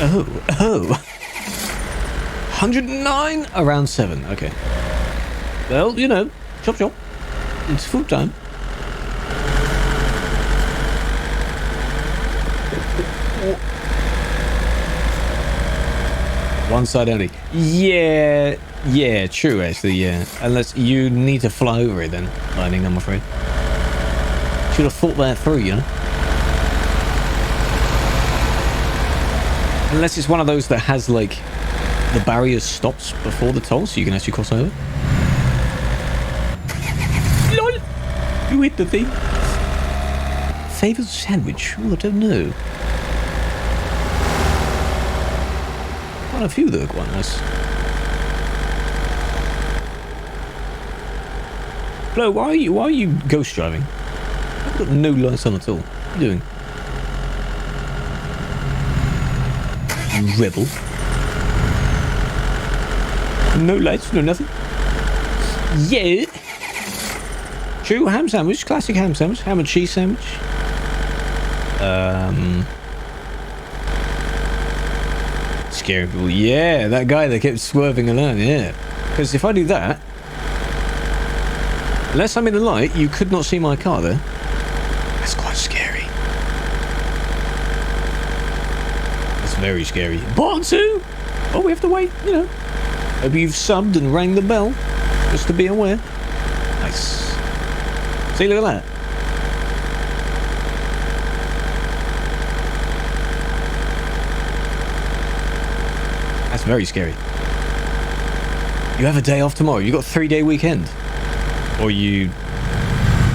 Speaker 1: Oh. 109? Around 7. Okay. Well, you know, chop. It's food time. One side only. Yeah, true, actually, yeah. Unless you need to fly over it then, Lightning, I'm afraid. Should have thought that through, you know? Unless it's one of those that has, like, the barrier stops before the toll, so you can actually cross over. LOL! You hit the thing. Favorite sandwich? Oh, I don't know. Quite a few that are quite nice. Flo, why are you ghost driving? I've got no lights on at all. What are you doing? Rebel. No lights, no nothing. Yeah. True ham sandwich, classic ham sandwich, ham and cheese sandwich. Scary people. Yeah, that guy that kept swerving around. Yeah. Because if I do that, unless I'm in the light, you could not see my car there. That's quite scary. That's very scary. Part 2? Oh, we have to wait, you know. Hope you've subbed and rang the bell, just to be aware. Nice. See, look at that. That's very scary. You have a day off tomorrow. You got a 3-day weekend. Or you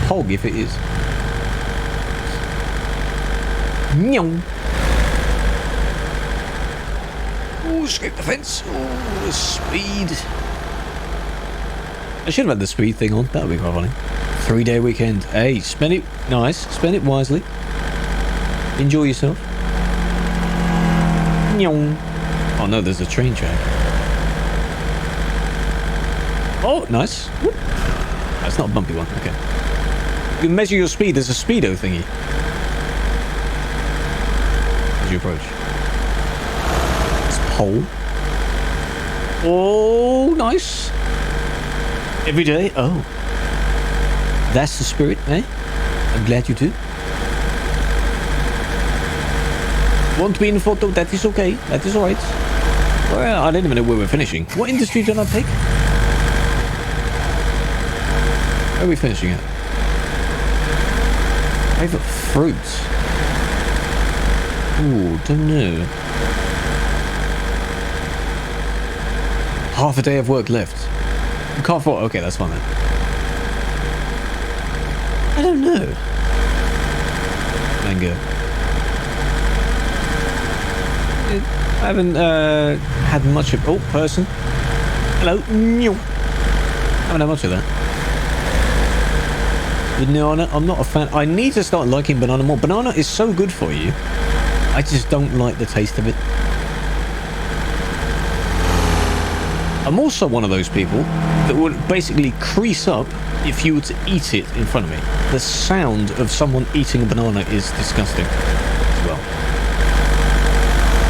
Speaker 1: pog if it is. Nyong. Oh, escape the fence. Oh, the speed. I should have had the speed thing on. That would be quite funny. 3-day weekend. Hey, spend it nice. Spend it wisely. Enjoy yourself. Nyong. Oh no, there's a train track. Oh, nice. Whoop. That's not a bumpy one. Okay. You can measure your speed. There's a speedo thingy as you approach. It's pole. Oh, nice. Every day. Oh, that's the spirit, eh? I'm glad you do. Want to be in the photo? That is okay. That is alright. Well, I don't even know where we're finishing. What industry did I pick? Where are we finishing at? Favorite fruit? Ooh, don't know. Half a day of work left. Can't afford. Okay, that's fine then. I don't know. Mango. I haven't had much of... Oh, person. Hello. Haven't had much of that. Banana, I'm not a fan. I need to start liking banana more. Banana is so good for you. I just don't like the taste of it. I'm also one of those people that would basically crease up if you were to eat it in front of me. The sound of someone eating a banana is disgusting as well.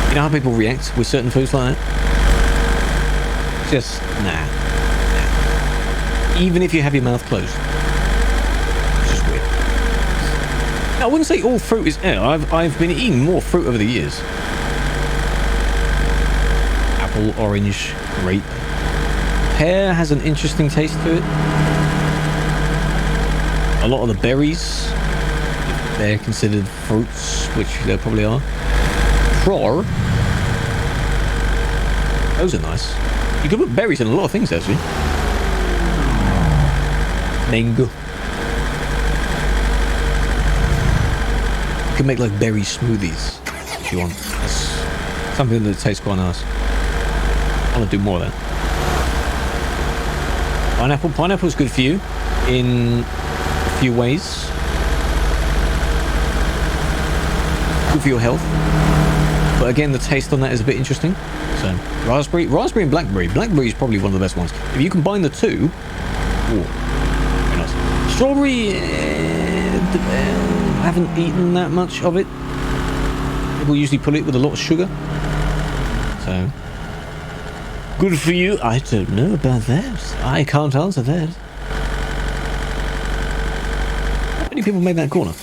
Speaker 1: You know how people react with certain foods like that? Just, nah. Even if you have your mouth closed. It's just weird. Now, I wouldn't say all fruit is... I've been eating more fruit over the years. Apple, orange, grape. Pear has an interesting taste to it. A lot of the berries, they're considered fruits, which they probably are. Those are nice. You can put berries in a lot of things, actually. Mango. You can make like berry smoothies if you want. That's something that tastes quite nice. I want to do more of that. Pineapple. Pineapple's good for you in a few ways. Good for your health. But again, the taste on that is a bit interesting. So, raspberry and blackberry. Blackberry is probably one of the best ones. If you combine the two, ooh, very nice. Strawberry, I haven't eaten that much of it. People usually put it with a lot of sugar. So, good for you. I don't know about that. I can't answer that. How many people made that corner?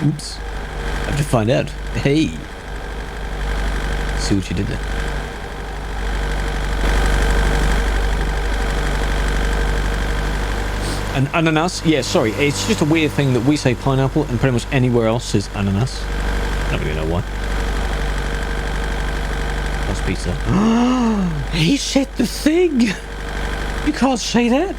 Speaker 1: Oops. I have to find out. Hey. See what you did there. An ananas? Yeah, sorry. It's just a weird thing that we say pineapple and pretty much anywhere else is ananas. I don't really know why. That's pizza. He said the thing! You can't say that.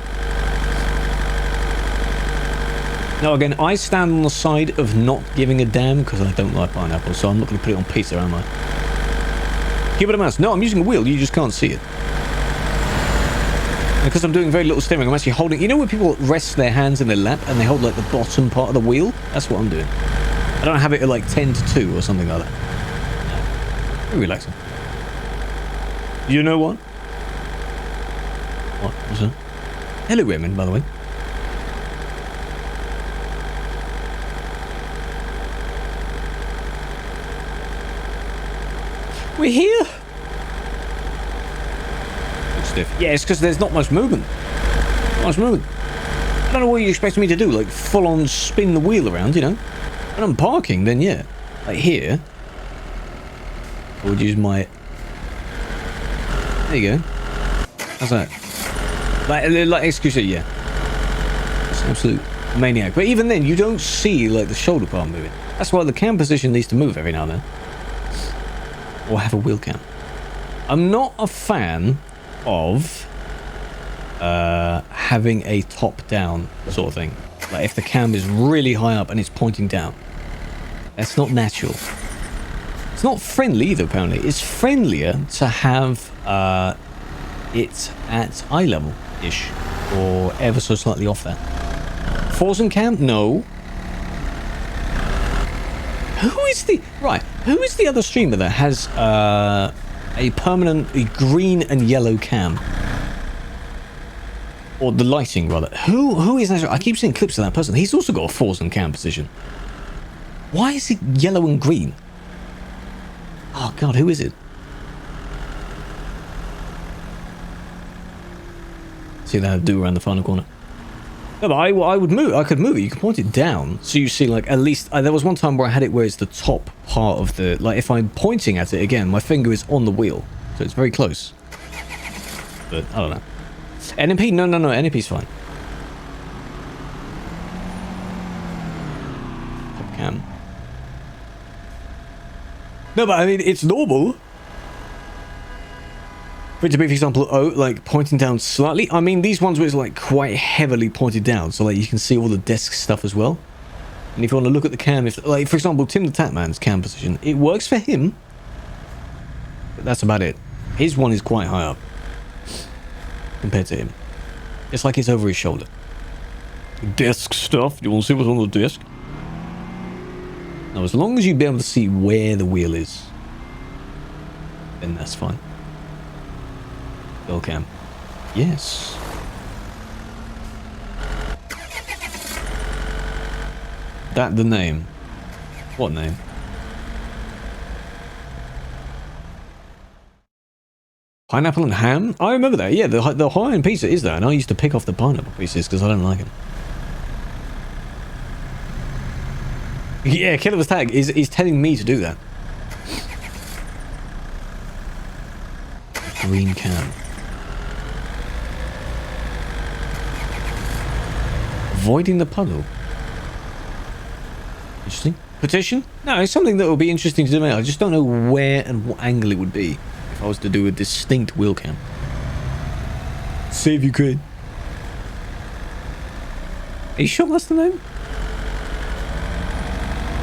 Speaker 1: Now again, I stand on the side of not giving a damn because I don't like pineapple, so I'm not going to put it on pizza, am I? Give it a mouse. No, I'm using a wheel, you just can't see it. Because I'm doing very little steering, I'm actually holding... You know when people rest their hands in their lap and they hold like the bottom part of the wheel? That's what I'm doing. I don't have it at like 10 to 2 or something like that. No. Very relaxing. You know what? What was that? Hello, women, by the way. We're here. Stiff. Yeah, it's because there's not much movement. Not much movement. I don't know what you expect me to do, like full on spin the wheel around, you know? When I'm parking, then yeah. Like here. I would use my... There you go. How's that? Like excuse me, yeah. It's an absolute maniac. But even then, you don't see like the shoulder part moving. That's why the cam position needs to move every now and then. Or have a wheel cam. I'm not a fan of having a top-down sort of thing. Like if the cam is really high up and it's pointing down. That's not natural. It's not friendly either, apparently. It's friendlier to have it at eye level-ish. Or ever so slightly off that. Force and cam? No. Who is the other streamer that has a permanently green and yellow cam? Or the lighting, rather. Who is that? I keep seeing clips of that person. He's also got a force and cam position. Why is it yellow and green? Oh god, who is it? See that do around the final corner. No, but I would move. I could move it. You could point it down, so you see like at least. There was one time where I had it where it's the top part of the. Like if I'm pointing at it again, my finger is on the wheel, so it's very close. But I don't know. NMP? No. NMP's fine. Top cam. No, but I mean it's normal. For it to be, for example, like pointing down slightly. I mean, these ones were like quite heavily pointed down, so like you can see all the desk stuff as well. And if you want to look at the cam, if like for example, Tim the Tatman's cam position, it works for him, but that's about it. His one is quite high up compared to him. It's like it's over his shoulder. Desk stuff. You want to see what's on the desk? Now, as long as you be able to see where the wheel is, then that's fine. Girl cam. Yes. That the name. What name? Pineapple and ham? I remember that. Yeah, the Hawaiian pizza is that, and I used to pick off the pineapple pieces because I don't like them. Yeah, Killer's tag is telling me to do that. Green cam. Avoiding the puddle. Interesting. Petition? No, it's something that will be interesting to do. I just don't know where and what angle it would be if I was to do a distinct wheel cam. See if you could. Are you sure that's the name?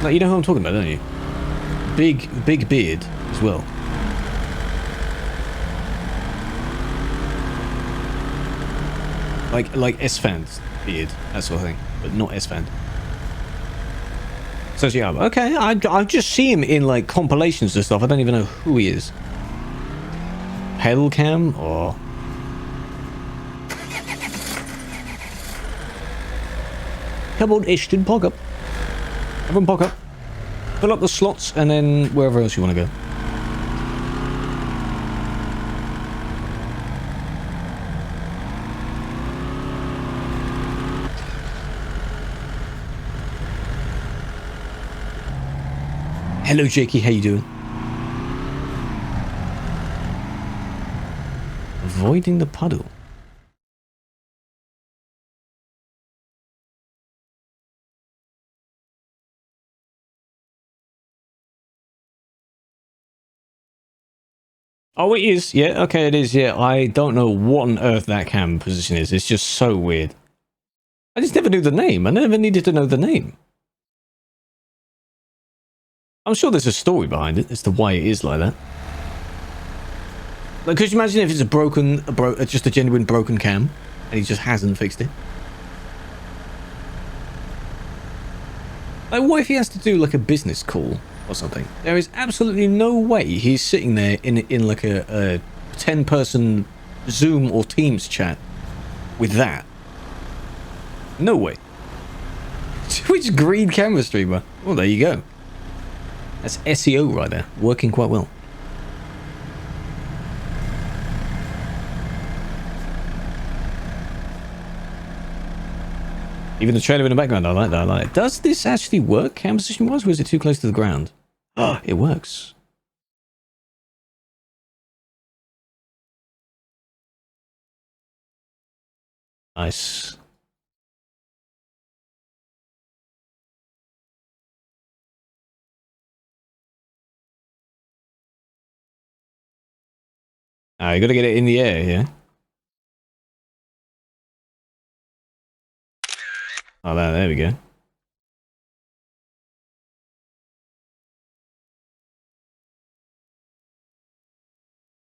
Speaker 1: Like, you know who I'm talking about, don't you? Big beard as well. Like S-Fan's beard, that sort of thing, but not S-Fan. So yeah, okay, I just see him in like compilations and stuff. I don't even know who he is. Pedal cam or... Come on, Ishton, pog up. Everyone pog up. Fill up the slots and then wherever else you want to go. Hello, Jakey. How you doing? Avoiding the puddle. Oh, it is. Yeah, okay, it is. Yeah, I don't know what on earth that cam position is. It's just so weird. I just never knew the name. I never needed to know the name. I'm sure there's a story behind it as to why it is like that. Like, could you imagine if it's just a genuine broken cam and he just hasn't fixed it? Like, what if he has to do like a business call or something? There is absolutely no way he's sitting there in like a 10-person Zoom or Teams chat with that. No way. Which green camera streamer? Well, there you go. That's SEO right there, working quite well. Even the trailer in the background, I like that. I like it. Does this actually work, cam position-wise, or is it too close to the ground? Oh, it works. Nice. Ah, you got to get it in the air, yeah? Oh, there we go.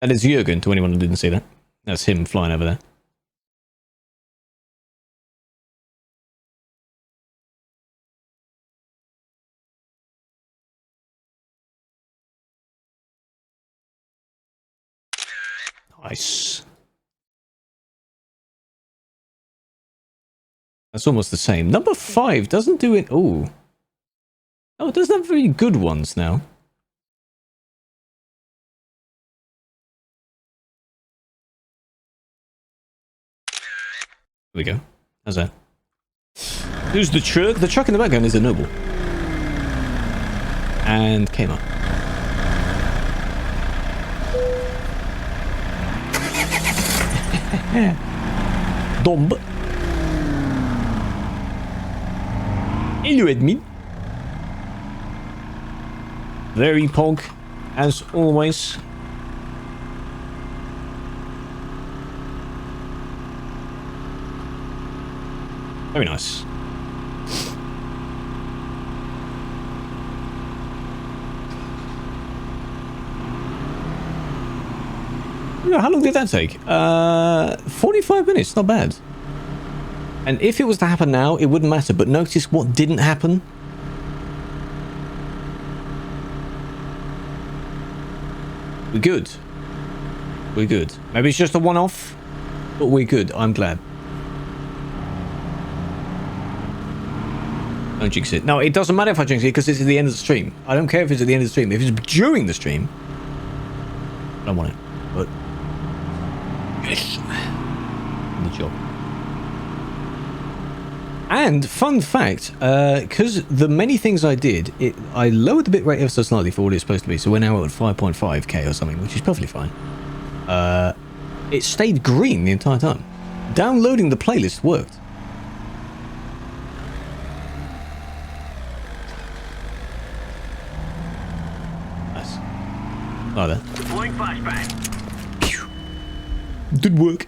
Speaker 1: That is Jürgen, to anyone who didn't see that. That's him flying over there. Nice. That's almost the same. Number 5 doesn't do it. Oh, it doesn't have very good ones now. There we go. How's that? Who's the truck? The truck in the background is a Noble. And Kmart. Domb. Hello, admin. Very pog, as always. Very nice. Yeah, how long did that take? 45 minutes, not bad. And if it was to happen now, it wouldn't matter. But notice what didn't happen. We're good. We're good. Maybe it's just a one-off, but we're good. I'm glad. Don't jinx it. No, it doesn't matter if I jinx it because it's at the end of the stream. I don't care if it's at the end of the stream. If it's during the stream, I don't want it. But yes, the job. And fun fact, because the many things I did, I lowered the bitrate ever so slightly for what it's supposed to be. So we're now at 5.5k or something, which is perfectly fine. It stayed green the entire time. Downloading the playlist worked. Either.
Speaker 4: Deploying flashbang.
Speaker 1: Didn't work.